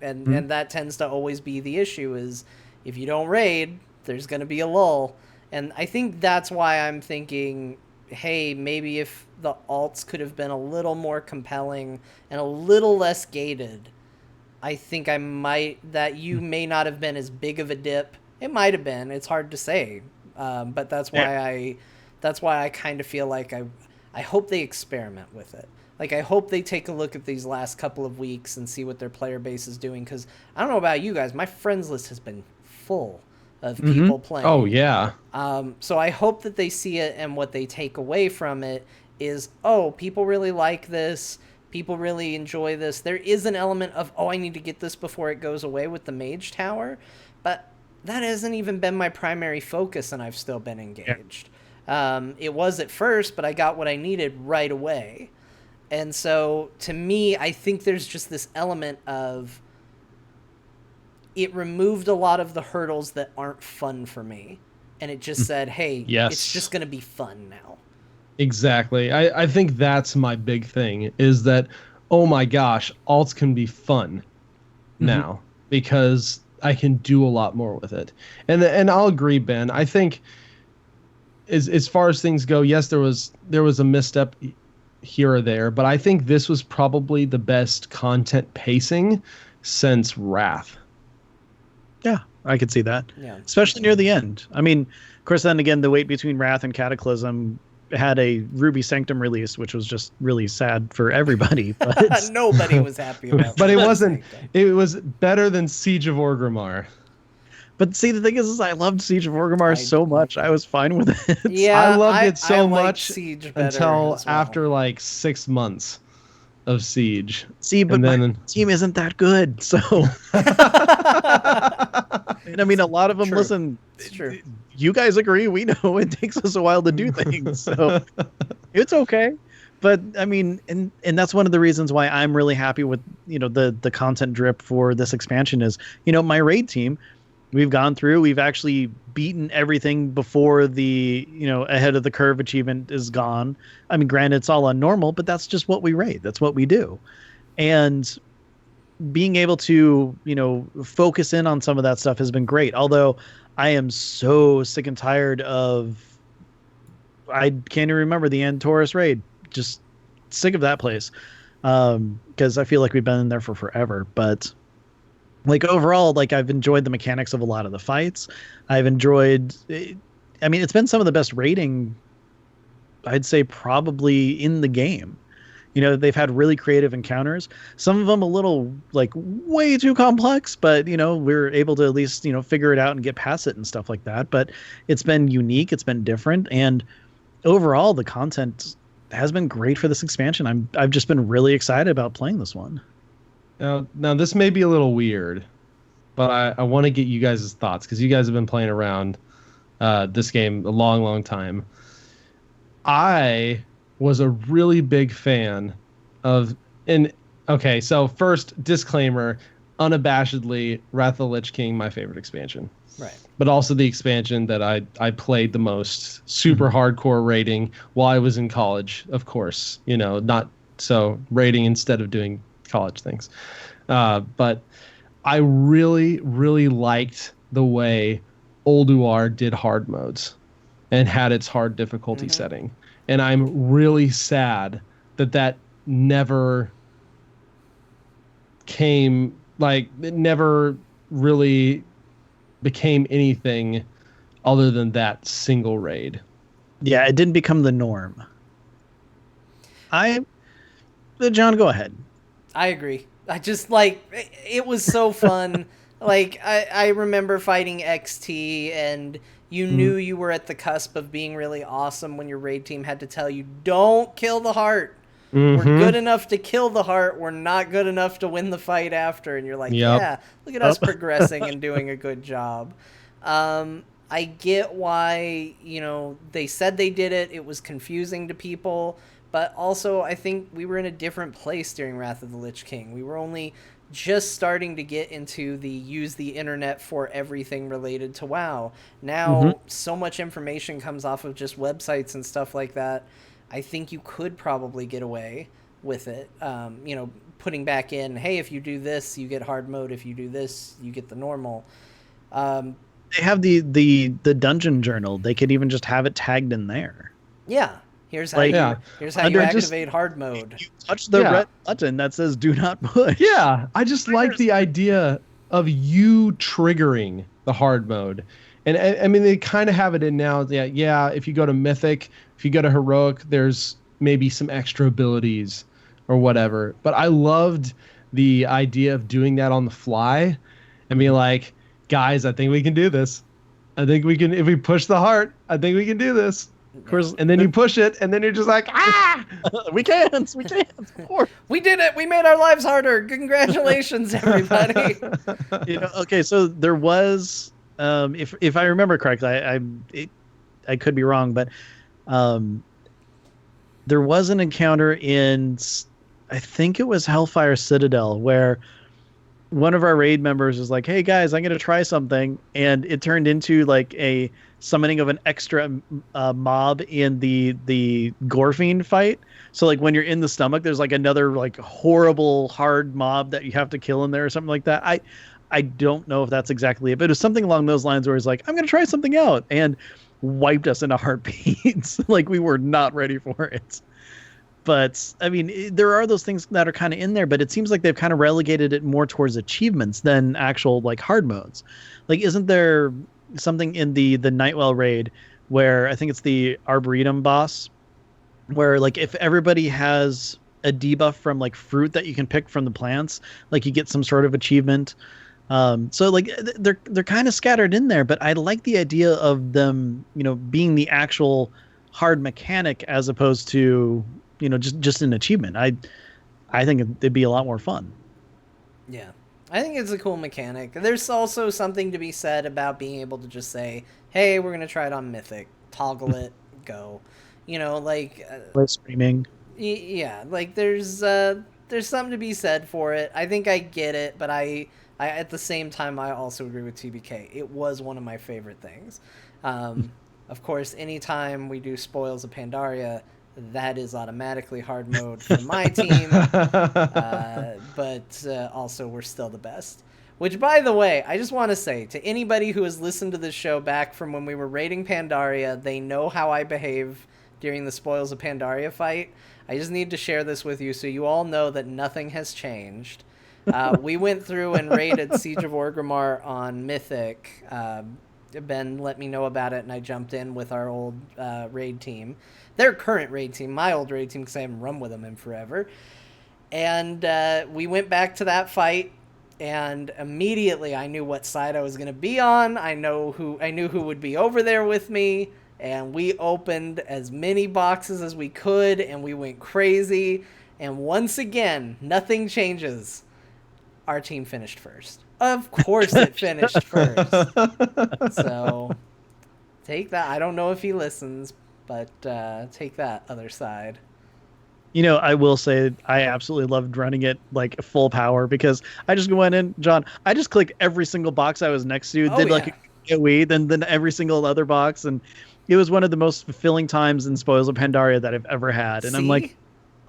And that tends to always be the issue, is if you don't raid, there's going to be a lull. And I think that's why I'm thinking, hey, maybe if the alts could have been a little more compelling and a little less gated, I think that you may not have been as big of a dip. It might have been. It's hard to say. But that's why I kind of feel like I hope they experiment with it. Like, I hope they take a look at these last couple of weeks and see what their player base is doing. Because I don't know about you guys, my friends list has been full of people playing. Oh, yeah. So I hope that they see it, and what they take away from it is, oh, people really like this. People really enjoy this. There is an element of, oh, I need to get this before it goes away with the Mage Tower. But that hasn't even been my primary focus, and I've still been engaged. Yeah. It was at first, but I got what I needed right away. And so, to me, I think there's just this element of it removed a lot of the hurdles that aren't fun for me. And it just said, hey, yes, it's just going to be fun now. Exactly. I think that's my big thing, is that, oh my gosh, alts can be fun now because I can do a lot more with it. And I'll agree, Ben. I think as far as things go, yes, there was a misstep here or there, but I think this was probably the best content pacing since Wrath. Yeah, I could see that. Yeah. Especially near the end. I mean, of course, then again, the wait between Wrath and Cataclysm had a Ruby Sanctum release, which was just really sad for everybody. But nobody was happy about. But it wasn't. It was better than Siege of Orgrimmar. But see, the thing is I loved Siege of Orgrimmar so much. I was fine with it. Yeah, I loved it so much Siege until after like 6 months of Siege. See, but my team isn't that good, so. And I mean, a lot of them listen. It's true. You guys agree? We know it takes us a while to do things, so it's okay. But I mean, and that's one of the reasons why I'm really happy with the content drip for this expansion is, my raid team. We've gone through. We've actually beaten everything before the ahead of the curve achievement is gone. I mean, granted, it's all on normal, but that's just what we raid. That's what we do, and being able to focus in on some of that stuff has been great. Although I am so sick and tired of. I can't even remember the Antorus raid. Just sick of that place. Because I feel like we've been in there for forever. But like overall, like I've enjoyed the mechanics of a lot of the fights. I've enjoyed. I mean, it's been some of the best raiding. I'd say probably in the game. They've had really creative encounters. Some of them a little like way too complex, but we're able to at least figure it out and get past it and stuff like that. But it's been unique. It's been different, and overall, the content has been great for this expansion. I've just been really excited about playing this one. Now this may be a little weird, but I want to get you guys' thoughts because you guys have been playing around this game a long, long time. I was a really big fan of okay, so first disclaimer, unabashedly, Wrath of the Lich King, my favorite expansion. Right. But also the expansion that I played the most, super hardcore raiding while I was in college, of course. Not so raiding instead of doing college things. But I really, really liked the way Ulduar did hard modes and had its hard difficulty setting. And I'm really sad that never came, like, it never really became anything other than that single raid. Yeah, it didn't become the norm. John, go ahead. I agree. I just it was so fun. I remember fighting XT, and you knew you were at the cusp of being really awesome when your raid team had to tell you, don't kill the heart. We're good enough to kill the heart. We're not good enough to win the fight after. And you're like, yeah, look at us progressing and doing a good job. I get why, they said they did it. It was confusing to people. But also, I think we were in a different place during Wrath of the Lich King. We were only just starting to get into the use the internet for everything related to WoW. Now, so much information comes off of just websites and stuff like that. I think you could probably get away with it. Putting back in, hey, if you do this, you get hard mode. If you do this, you get the normal. They have the dungeon journal. They could even just have it tagged in there. Yeah. Here's how you activate hard mode. You touch the red button that says "Do not push." Yeah, I just like the idea of you triggering the hard mode, and I mean they kind of have it in now. Yeah. If you go to Mythic, if you go to Heroic, there's maybe some extra abilities or whatever. But I loved the idea of doing that on the fly, and being like, guys, I think we can do this. I think we can if we push the heart. I think we can do this. Of course, and then you push it, and then you're just like, we can't, of course. We did it. We made our lives harder. Congratulations, everybody. Okay, so there was, if I remember correctly, I could be wrong, but there was an encounter in, I think it was Hellfire Citadel, where one of our raid members was like, hey guys, I'm going to try something. And it turned into like a summoning of an extra mob in the Gorfiend fight. So like when you're in the stomach, there's like another like horrible hard mob that you have to kill in there or something like that. I don't know if that's exactly it, but it was something along those lines where it's like, I'm going to try something out, and wiped us in a heartbeat. Like we were not ready for it. But I mean, there are those things that are kind of in there, but it seems like they've kind of relegated it more towards achievements than actual like hard modes. Like, isn't there something in the Nightwell raid where I think it's the Arboretum boss, where like if everybody has a debuff from like fruit that you can pick from the plants, like you get some sort of achievement. So like they're kind of scattered in there, but I like the idea of them, being the actual hard mechanic as opposed to, just an achievement. I think it'd be a lot more fun. Yeah. I think it's a cool mechanic. There's also something to be said about being able to just say, hey, we're going to try it on Mythic. Toggle it, go. Like... Live streaming. Yeah, like there's there's something to be said for it. I think I get it, but I at the same time I also agree with TBK. It was one of my favorite things. Of course, anytime we do Spoils of Pandaria, that is automatically hard mode for my team. But also we're still the best. Which, by the way, I just want to say to anybody who has listened to this show back from when we were raiding Pandaria, they know how I behave during the Spoils of Pandaria fight. I just need to share this with you so you all know that nothing has changed. We went through and raided Siege of Orgrimmar on Mythic. Ben let me know about it, and I jumped in with our old raid team. Their current raid team, my old raid team, because I haven't run with them in forever. And we went back to that fight. And immediately I knew what side I was going to be on. I knew who would be over there with me. And we opened as many boxes as we could. And we went crazy. And once again, nothing changes. Our team finished first. Of course it finished first. So take that. I don't know if he listens, but take that, other side. You know, I will say I absolutely loved running it like full power because I just went in, John. I just clicked every single box I was next to, did like a AoE, then every single other box, and it was one of the most fulfilling times in Spoils of Pandaria that I've ever had. And I'm like,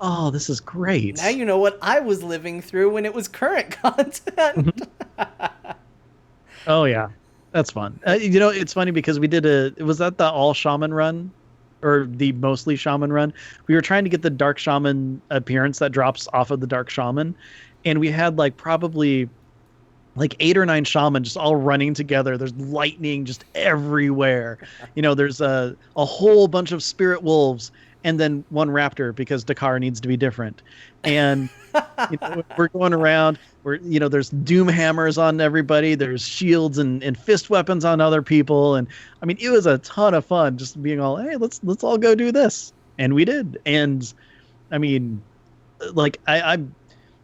oh, this is great. Now you know what I was living through when it was current content. Oh yeah, that's fun. You know, it's funny because we did was that the all shaman run? Or the mostly shaman run. We were trying to get the dark shaman appearance that drops off of the dark shaman. And we had like probably like 8 or 9 shaman just all running together. There's lightning just everywhere. You know, there's a whole bunch of spirit wolves and then one raptor because Dakar needs to be different. And you know, we're going around there's doom hammers on everybody. There's shields and fist weapons on other people. And I mean, it was a ton of fun just being all, hey, let's all go do this. And we did. And I mean, like I'm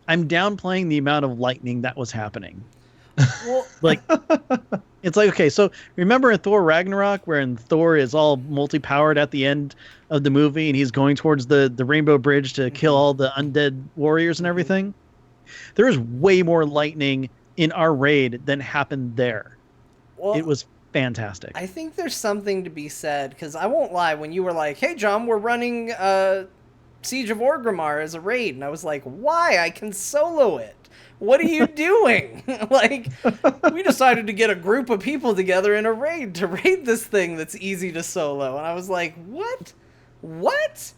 downplaying the amount of lightning that was happening. Well, like it's like, okay, so remember in Thor Ragnarok when Thor is all multi-powered at the end of the movie and he's going towards the Rainbow Bridge to kill all the undead warriors and everything? There is way more lightning in our raid than happened there. Well, it was fantastic. I think there's something to be said, because I won't lie, when you were like, hey, John, we're running Siege of Orgrimmar as a raid, and I was like, why? I can solo it. What are you doing? Like, we decided to get a group of people together in a raid to raid this thing that's easy to solo. And I was like, what? What?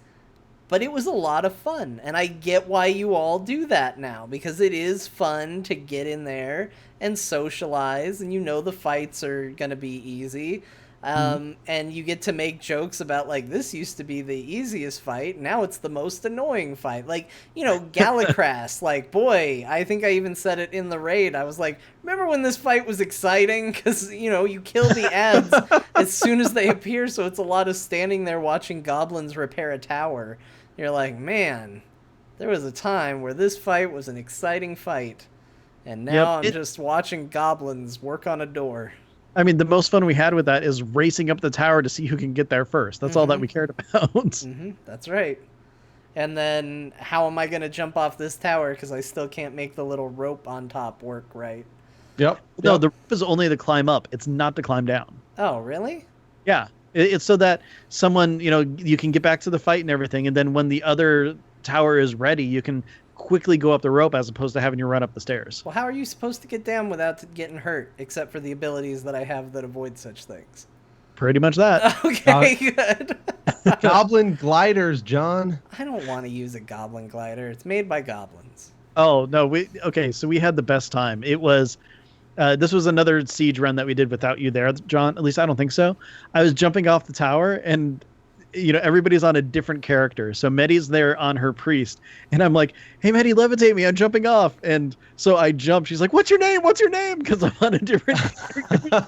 But it was a lot of fun, and I get why you all do that now, because it is fun to get in there and socialize, and you know the fights are going to be easy, and you get to make jokes about, like, this used to be the easiest fight, now it's the most annoying fight. Like, you know, Gallicrast, like, boy, I think I even said it in the raid. I was like, remember when this fight was exciting? Because, you know, you kill the ads as soon as they appear, so it's a lot of standing there watching goblins repair a tower. You're like, man, there was a time where this fight was an exciting fight, and now I'm just watching goblins work on a door. I mean, the most fun we had with that is racing up the tower to see who can get there first. That's all that we cared about. That's right. And then, how am I going to jump off this tower because I still can't make the little rope on top work right? Yep. No, the rope is only to climb up. It's not to climb down. Oh, really? Yeah. It's so that someone, you know, you can get back to the fight and everything, and then when the other tower is ready, you can quickly go up the rope as opposed to having to run up the stairs. Well, how are you supposed to get down without getting hurt, except for the abilities that I have that avoid such things? Pretty much that. Okay, good. Goblin gliders, John. I don't want to use a goblin glider. It's made by goblins. Oh, no. So we had the best time. It was... this was another siege run that we did without you there, John. At least I don't think so. I was jumping off the tower, and you know everybody's on a different character. So Medi's there on her priest, and I'm like, "Hey, Medi, levitate me! I'm jumping off." And so I jump. She's like, "What's your name? What's your name?" Because I'm on a different character.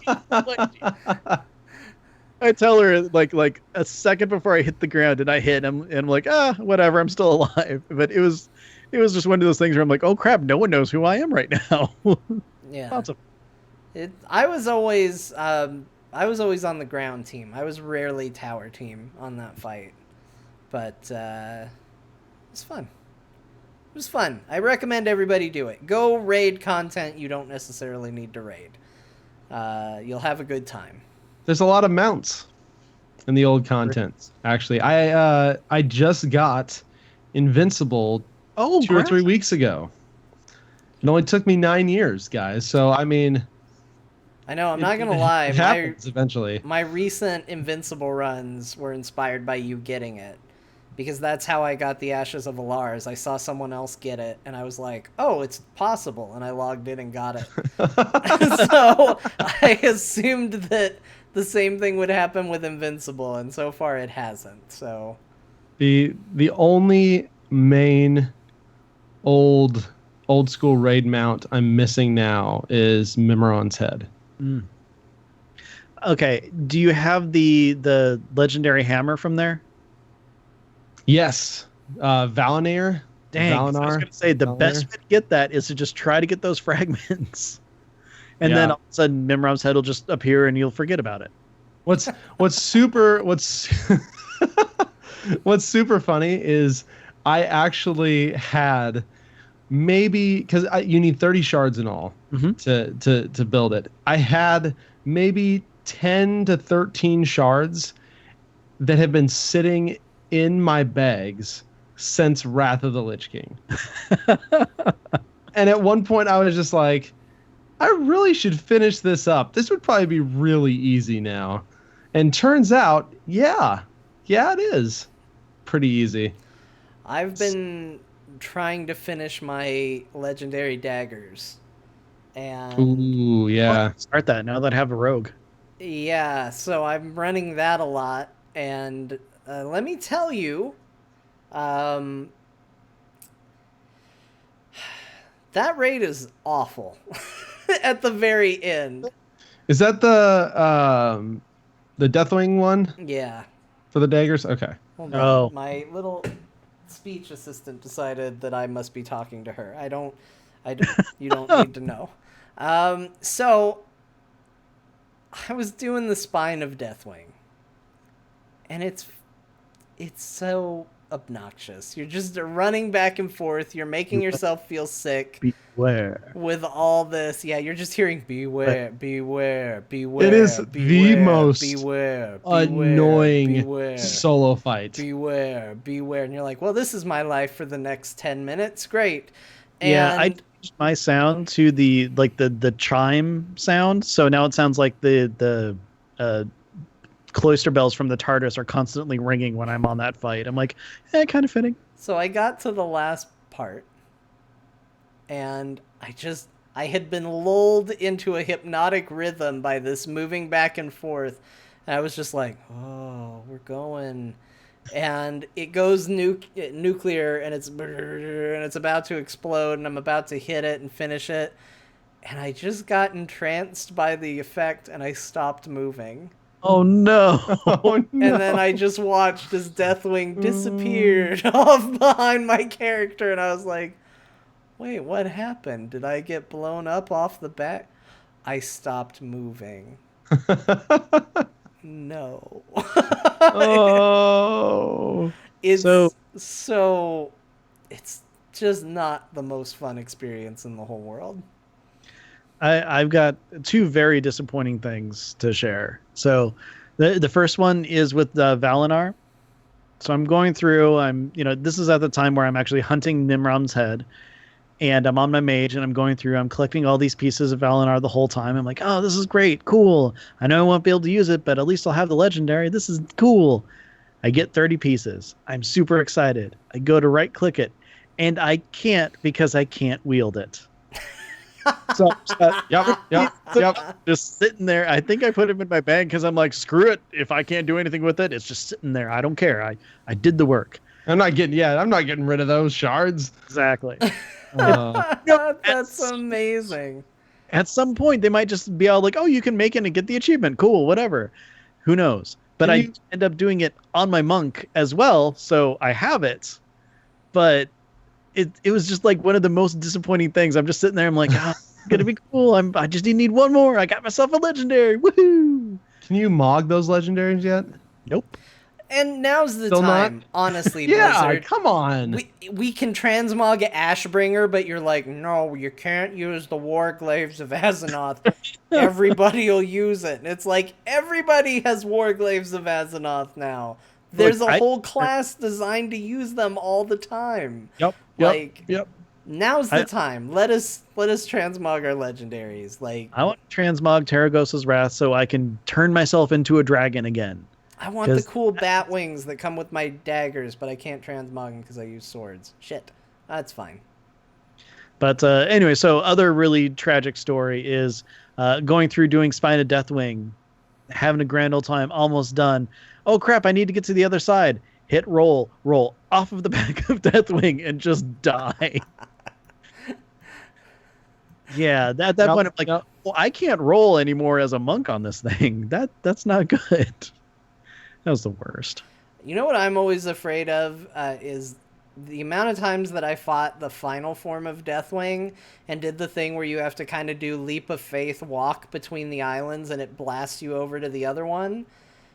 I tell her like a second before I hit the ground, and I hit, and I'm like, whatever. I'm still alive. But it was just one of those things where I'm like, oh crap, no one knows who I am right now. Yeah. Awesome. I was always on the ground team. I was rarely tower team on that fight, but it's fun. It was fun. I recommend everybody do it. Go raid content you don't necessarily need to raid. You'll have a good time. There's a lot of mounts in the old content. Actually, I just got Invincible 2 or 3 weeks ago. It only took me 9 years, guys. So I mean, I know. I'm not gonna lie. It happens eventually. My recent Invincible runs were inspired by you getting it, because that's how I got the Ashes of Alars. I saw someone else get it, and I was like, "Oh, it's possible," and I logged in and got it. So I assumed that the same thing would happen with Invincible, and so far it hasn't. So the only main old school raid mount I'm missing now is Mimiron's head. Mm. Okay, do you have the legendary hammer from there? Yes, Valinor. Dang, Valinor. I was going to say the best way to get that is to just try to get those fragments, and then all of a sudden Mimron's head will just appear and you'll forget about it. What's super funny is I actually had maybe, because you need 30 shards in all to build it. I had maybe 10 to 13 shards that have been sitting in my bags since Wrath of the Lich King. And at one point I was just like, I really should finish this up. This would probably be really easy now. And turns out, yeah, it is pretty easy. I've been trying to finish my legendary daggers. And ooh, yeah. Start that now that I have a rogue. Yeah, so I'm running that a lot, and let me tell you, that raid is awful at the very end. Is that the Deathwing one? Yeah. For the daggers? Okay. Hold on. My little speech assistant decided that I must be talking to her. You don't need to know. So I was doing the Spine of Deathwing, and it's so obnoxious. You're just running back and forth. You're making yourself feel sick. Beware. With all this, yeah, you're just hearing beware, beware, beware. It is beware, the most beware, annoying beware, solo fight. Beware, beware, and you're like, well, this is my life for the next 10 minutes. Great. And yeah, I changed my sound to the chime sound, so now it sounds like the cloister bells from the TARDIS are constantly ringing when I'm on that fight. I'm like, kind of fitting. So I got to the last part, and I had been lulled into a hypnotic rhythm by this moving back and forth, and I was just like, oh, we're going. And it goes nuclear, and it's about to explode, and I'm about to hit it and finish it, and I just got entranced by the effect, and I stopped moving. Oh no. Oh, no. And then I just watched as Deathwing disappeared off behind my character, and I was like, wait, what happened? Did I get blown up off the back? I stopped moving. No. Oh. It's just not the most fun experience in the whole world. I've got two very disappointing things to share. So the first one is with Valinor. So I'm going through, this is at the time where I'm actually hunting Nimram's head, and I'm on my mage, and I'm collecting all these pieces of Valinor the whole time. I'm like, oh, this is great, cool. I know I won't be able to use it, but at least I'll have the legendary. This is cool. I get 30 pieces. I'm super excited. I go to right click it, and I can't because I can't wield it. So Yep. Just sitting there. I think I put him in my bag because I'm like, screw it. If I can't do anything with it, it's just sitting there. I don't care. I did the work. I'm not getting rid of those shards. Exactly. That's amazing. At some point, they might just be all like, oh, you can make it and get the achievement. Cool, whatever. Who knows? But I end up doing it on my monk as well, so I have it. But it was just like one of the most disappointing things. I'm just sitting there. I'm like, it's gonna be cool. I just need one more. I got myself a legendary. Woohoo! Can you mog those legendaries yet? Nope. And now's the Still time, not? honestly, Yeah, Blizzard. come on. We can transmog Ashbringer, but you're like, no, you can't use the Warglaives of Azeroth. Everybody will use it. And it's like, everybody has Warglaives of Azeroth now. There's Look, a whole class designed to use them all the time. Yep. Like, Yep. now's the time. Let us transmog our legendaries. Like, I want to transmog Terragos's Wrath so I can turn myself into a dragon again. I want the cool bat wings that come with my daggers, but I can't transmog them because I use swords. Shit. That's fine. But anyway, so other really tragic story is going through doing Spine of Deathwing, having a grand old time, almost done. Oh crap, I need to get to the other side. Hit roll off of the back of Deathwing and just die. Yeah, at that point I'm like, well, I can't roll anymore as a monk on this thing. That's not good. That was the worst. You know what I'm always afraid of is the amount of times that I fought the final form of Deathwing and did the thing where you have to kind of do leap of faith walk between the islands and it blasts you over to the other one.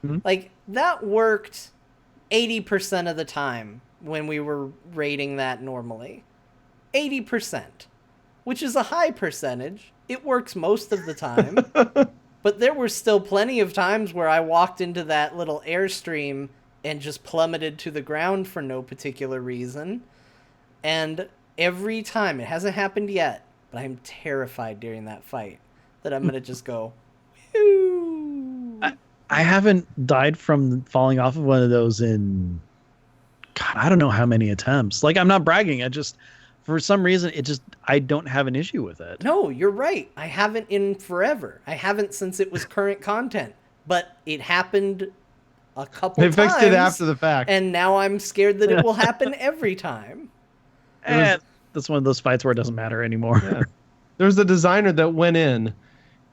Mm-hmm. Like, that worked 80% of the time when we were rating that normally. 80%, which is a high percentage. It works most of the time. But there were still plenty of times where I walked into that little airstream and just plummeted to the ground for no particular reason. And every time, it hasn't happened yet, but I'm terrified during that fight that I'm going to just go, whoo. I haven't died from falling off of one of those in, God, I don't know how many attempts. Like, I'm not bragging. I just, for some reason, I don't have an issue with it. No, you're right. I haven't in forever. I haven't since it was current content. But it happened a couple times. They fixed it after the fact. And now I'm scared that it will happen every time. And that's one of those fights where it doesn't matter anymore. Yeah. There was a designer that went in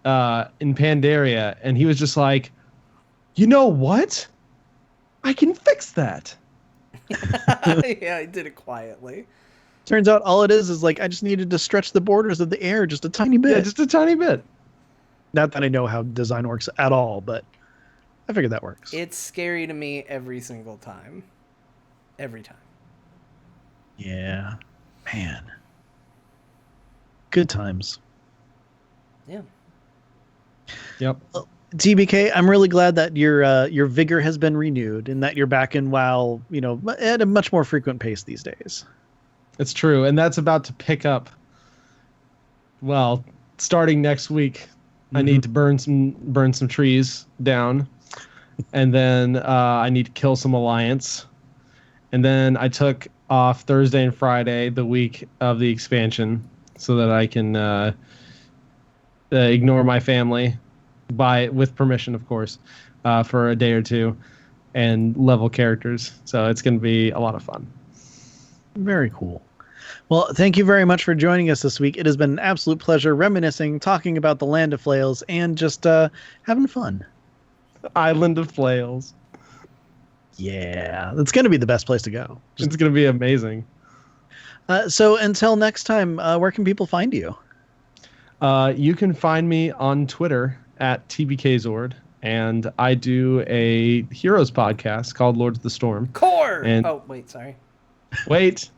Pandaria, and he was just like, you know what? I can fix that. Yeah, I did it quietly. Turns out all it is like, I just needed to stretch the borders of the air just a tiny bit. Yeah, just a tiny bit. Not that I know how design works at all, but I figured that works. It's scary to me every single time. Every time. Yeah. Man. Good times. Yeah. Yep. Well, TBK, I'm really glad that your vigor has been renewed and that you're back in WoW, at a much more frequent pace these days. It's true, and that's about to pick up. Well, starting next week, I need to burn some trees down, and then I need to kill some Alliance, and then I took off Thursday and Friday, the week of the expansion, so that I can ignore my family, with permission, of course, for a day or two, and level characters. So it's going to be a lot of fun. Very cool. Well, thank you very much for joining us this week. It has been an absolute pleasure reminiscing, talking about the Land of Flails, and just having fun. Island of Flails. Yeah, it's going to be the best place to go. It's going to be amazing. So until next time, where can people find you? You can find me on Twitter at TBKzord, and I do a Heroes podcast called Lords of the Storm. Core! Oh, wait, sorry. Wait.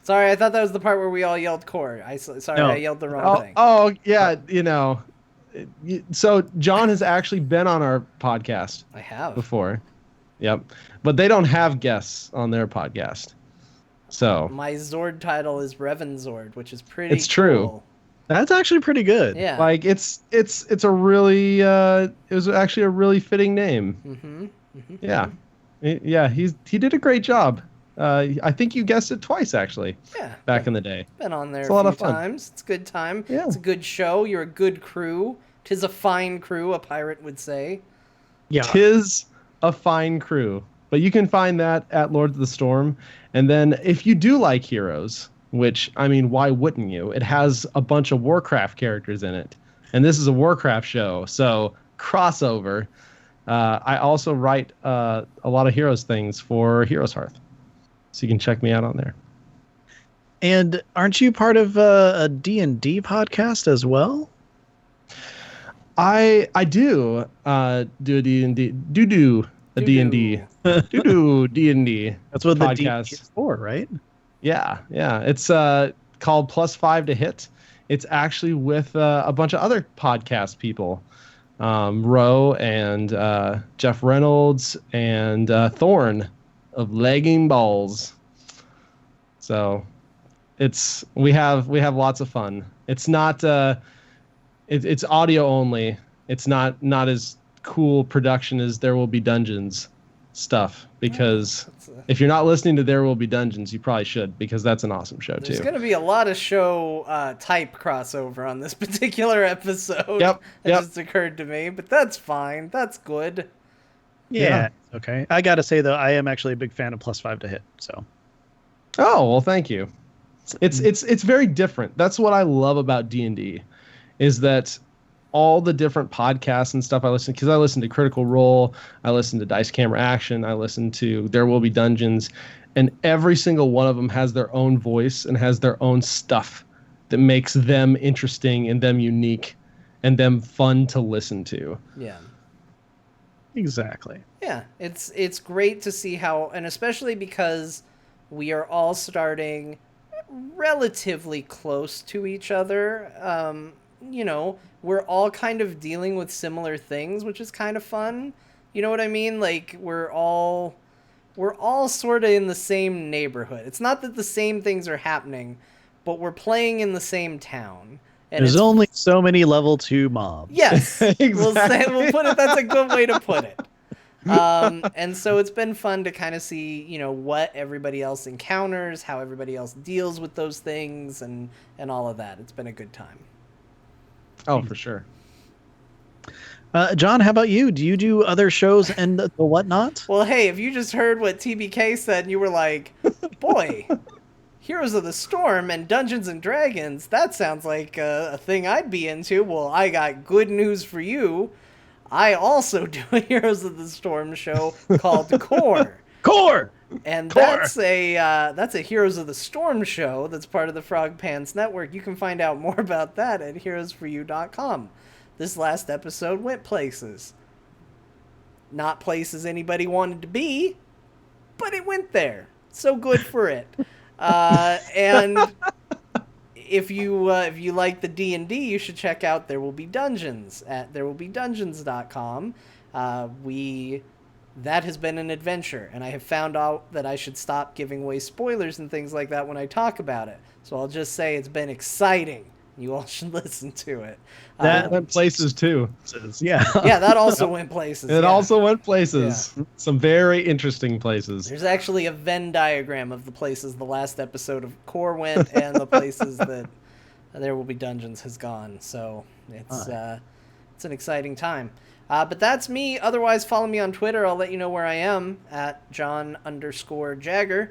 Sorry, I thought that was the part where we all yelled core. I yelled the wrong thing. Oh, yeah, So John has actually been on our podcast. I have. Before. Yep. But they don't have guests on their podcast. So. My Zord title is Revanzord, which is pretty It's true. Cool. That's actually pretty good. Yeah. Like, it's a really, it was actually a really fitting name. Mm-hmm. Mm-hmm. Yeah. Yeah, he did a great job. I think you guessed it twice, actually. Yeah. Back in the day. Been on there It's a lot few of fun. times. It's a good time. Yeah. It's a good show. You're a good crew. 'Tis a fine crew, a pirate would say. Yeah. 'Tis a fine crew. But you can find that at Lords of the Storm. And then if you do like Heroes, which, I mean, why wouldn't you? It has a bunch of Warcraft characters in it. And this is a Warcraft show, so crossover. I also write a lot of Heroes things for Heroes Hearth. So you can check me out on there. And aren't you part of a D&D podcast as well? I do do a D&D. a D&D. D&D. That's what the D podcast is for, right? Yeah. It's called +5 to Hit. It's actually with a bunch of other podcast people. Roe and Jeff Reynolds and Thorne of Legging Balls. So we have lots of fun. It's not it's audio only. It's not as cool production as There Will Be Dungeons stuff, because if you're not listening to There Will Be Dungeons, you probably should, because that's an awesome show too. There's going to be a lot of show type crossover on this particular episode. Yep. Just occurred to me, but that's fine. That's good. Yeah. Okay. I got to say though, I am actually a big fan of +5 to Hit. So. Oh, well, thank you. It's very different. That's what I love about D&D, is that all the different podcasts and stuff I listen to, because I listen to Critical Role, I listen to Dice Camera Action, I listen to There Will Be Dungeons, and every single one of them has their own voice and has their own stuff that makes them interesting and them unique and them fun to listen to. Yeah. Exactly. Yeah, it's great to see how, and especially because we are all starting relatively close to each other. We're all kind of dealing with similar things, which is kind of fun. You know what I mean? Like, we're all sort of in the same neighborhood. It's not that the same things are happening, but we're playing in the same town. And there's only so many level 2 mobs. Yes. Exactly. We'll put it, that's a good way to put it. And so it's been fun to kind of see, what everybody else encounters, how everybody else deals with those things, and all of that. It's been a good time. Oh, for sure. John, how about you? Do you do other shows and the whatnot? Well, hey, if you just heard what TBK said and you were like, boy, Heroes of the Storm and Dungeons and Dragons, that sounds like a thing I'd be into. Well, I got good news for you. I also do a Heroes of the Storm show called Core. Core! And Core! that's a Heroes of the Storm show that's part of the Frog Pants Network. You can find out more about that at heroesforyou.com. This last episode went places. Not places anybody wanted to be, but it went there. So good for it. And if you like the D&D, you should check out There Will Be Dungeons at therewillbedungeons.com. That has been an adventure, and I have found out that I should stop giving away spoilers and things like that when I talk about it. So I'll just say it's been exciting. You all should listen to it. That went places too. Yeah. Yeah, that also went places. It also went places. Yeah. Some very interesting places. There's actually a Venn diagram of the places the last episode of Core went and the places that There Will Be Dungeons has gone. So it's an exciting time. But that's me. Otherwise, follow me on Twitter. I'll let you know where I am at John_Jagger.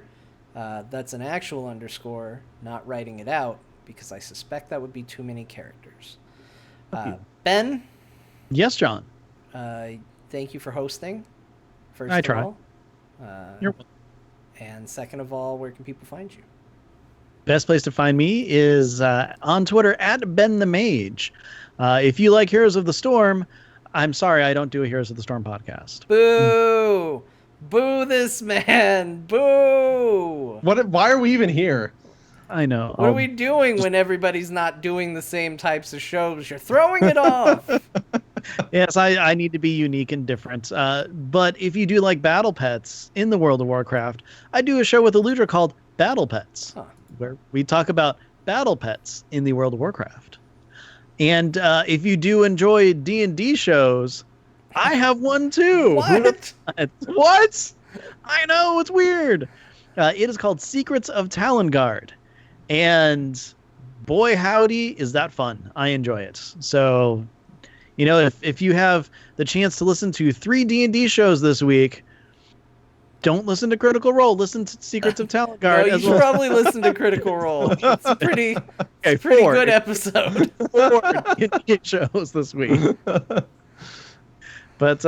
That's an actual underscore, not writing it out, because I suspect that would be too many characters. Ben? Yes, John. Thank you for hosting. First I of try. all. You're welcome. And second of all, where can people find you? Best place to find me is on Twitter at Ben the Mage. If you like Heroes of the Storm, I'm sorry I don't do a Heroes of the Storm podcast. Boo! Boo this man! Boo! Why are we even here? I know. What are we doing when everybody's not doing the same types of shows? You're throwing it off! Yes, I need to be unique and different. But if you do like battle pets in the World of Warcraft, I do a show with Eludra called Battle Pets, where we talk about battle pets in the World of Warcraft. And if you do enjoy D&D shows, I have one too. What? What? I know, it's weird. It is called Secrets of Talonguard. And boy, howdy, is that fun. I enjoy it. So, if you have the chance to listen to 3 D&D shows this week, don't listen to Critical Role. Listen to Secrets of Talonguard. No, you should probably listen to Critical Role. It's a pretty good episode. 4 D&D shows this week. But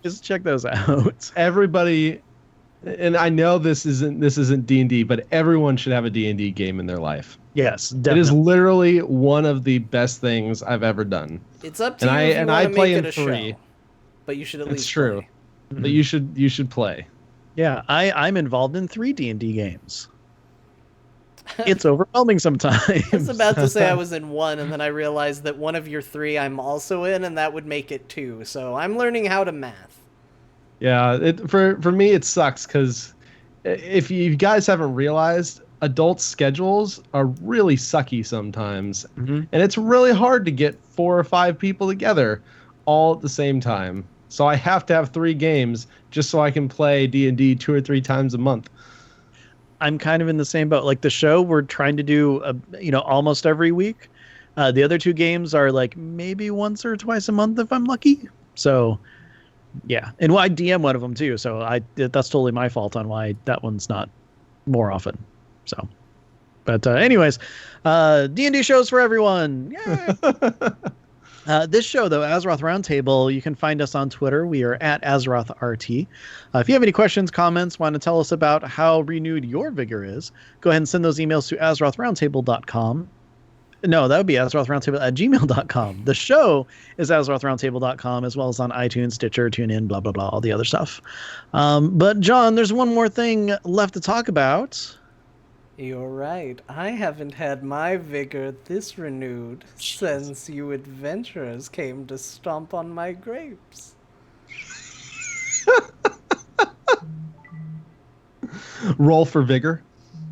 just check those out. Everybody, and I know this isn't D&D, but everyone should have a D&D game in their life. Yes, definitely. It is literally one of the best things I've ever done. It's up to you if you want to make it a show. But you should at least It's true. play. that you should play. Yeah, I'm involved in 3 D&D games. It's overwhelming sometimes. I was about to say I was in 1, and then I realized that one of your 3 I'm also in, and that would make it 2. So I'm learning how to math. Yeah, for me it sucks because if you guys haven't realized, adult schedules are really sucky sometimes, and it's really hard to get 4 or 5 people together all at the same time. So I have to have 3 games just so I can play D&D 2 or 3 times a month. I'm kind of in the same boat. Like the show, we're trying to do, almost every week. The other 2 games are like maybe once or twice a month if I'm lucky. So, yeah. And I DM one of them too. So that's totally my fault on why that one's not more often. So, but anyways, D&D shows for everyone. Yay! This show, though, Azeroth Roundtable, you can find us on Twitter. We are at AzerothRT. If you have any questions, comments, want to tell us about how renewed your vigor is, go ahead and send those emails to AzerothRoundtable.com. No, that would be AzerothRoundtable@gmail.com. The show is AzerothRoundtable.com, as well as on iTunes, Stitcher, TuneIn, blah, blah, blah, all the other stuff. But, John, there's one more thing left to talk about. You're right. I haven't had my vigor this renewed since you adventurers came to stomp on my grapes. Roll for vigor.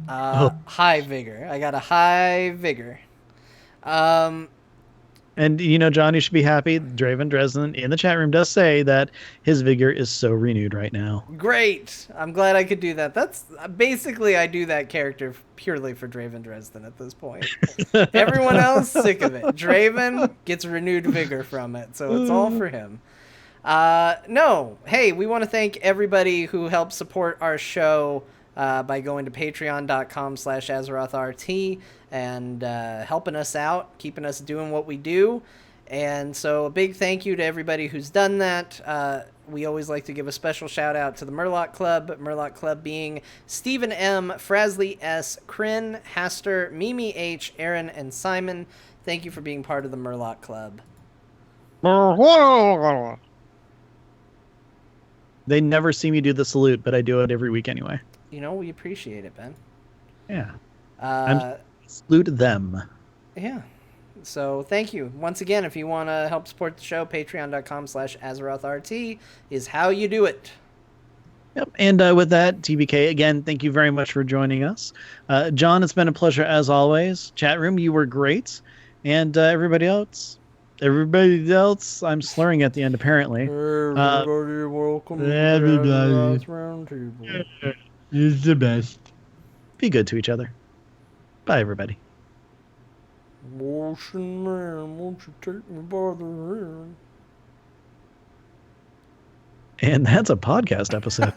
High vigor. I got a high vigor. And, John, you should be happy. Draven Dresden in the chat room does say that his vigor is so renewed right now. Great. I'm glad I could do that. That's basically, I do that character purely for Draven Dresden at this point. Everyone else, sick of it. Draven gets renewed vigor from it, so it's all for him. No. Hey, we want to thank everybody who helped support our show by going to patreon.com/AzerothRT and helping us out, keeping us doing what we do. And so a big thank you to everybody who's done that. We always like to give a special shout out to the Murloc Club being Stephen M., Frasley S., Kryn, Haster, Mimi H., Aaron, and Simon. Thank you for being part of the Murloc Club. They never see me do the salute, but I do it every week anyway. We appreciate it, Ben. Yeah. Salute them. Yeah. So thank you. Once again, if you want to help support the show, patreon.com/AzerothRT is how you do it. Yep. And with that, TBK, again, thank you very much for joining us. John, it's been a pleasure as always. Chat room, you were great. And everybody else, I'm slurring at the end apparently. Everybody, welcome to everybody. Roundtable. It's the best. Be good to each other. Bye, everybody. Motion man, won't you take me by the hand? And that's a podcast episode.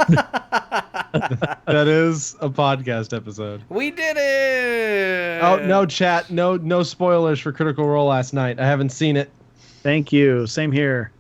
That is a podcast episode. We did it! Oh, no, chat. No spoilers for Critical Role last night. I haven't seen it. Thank you. Same here.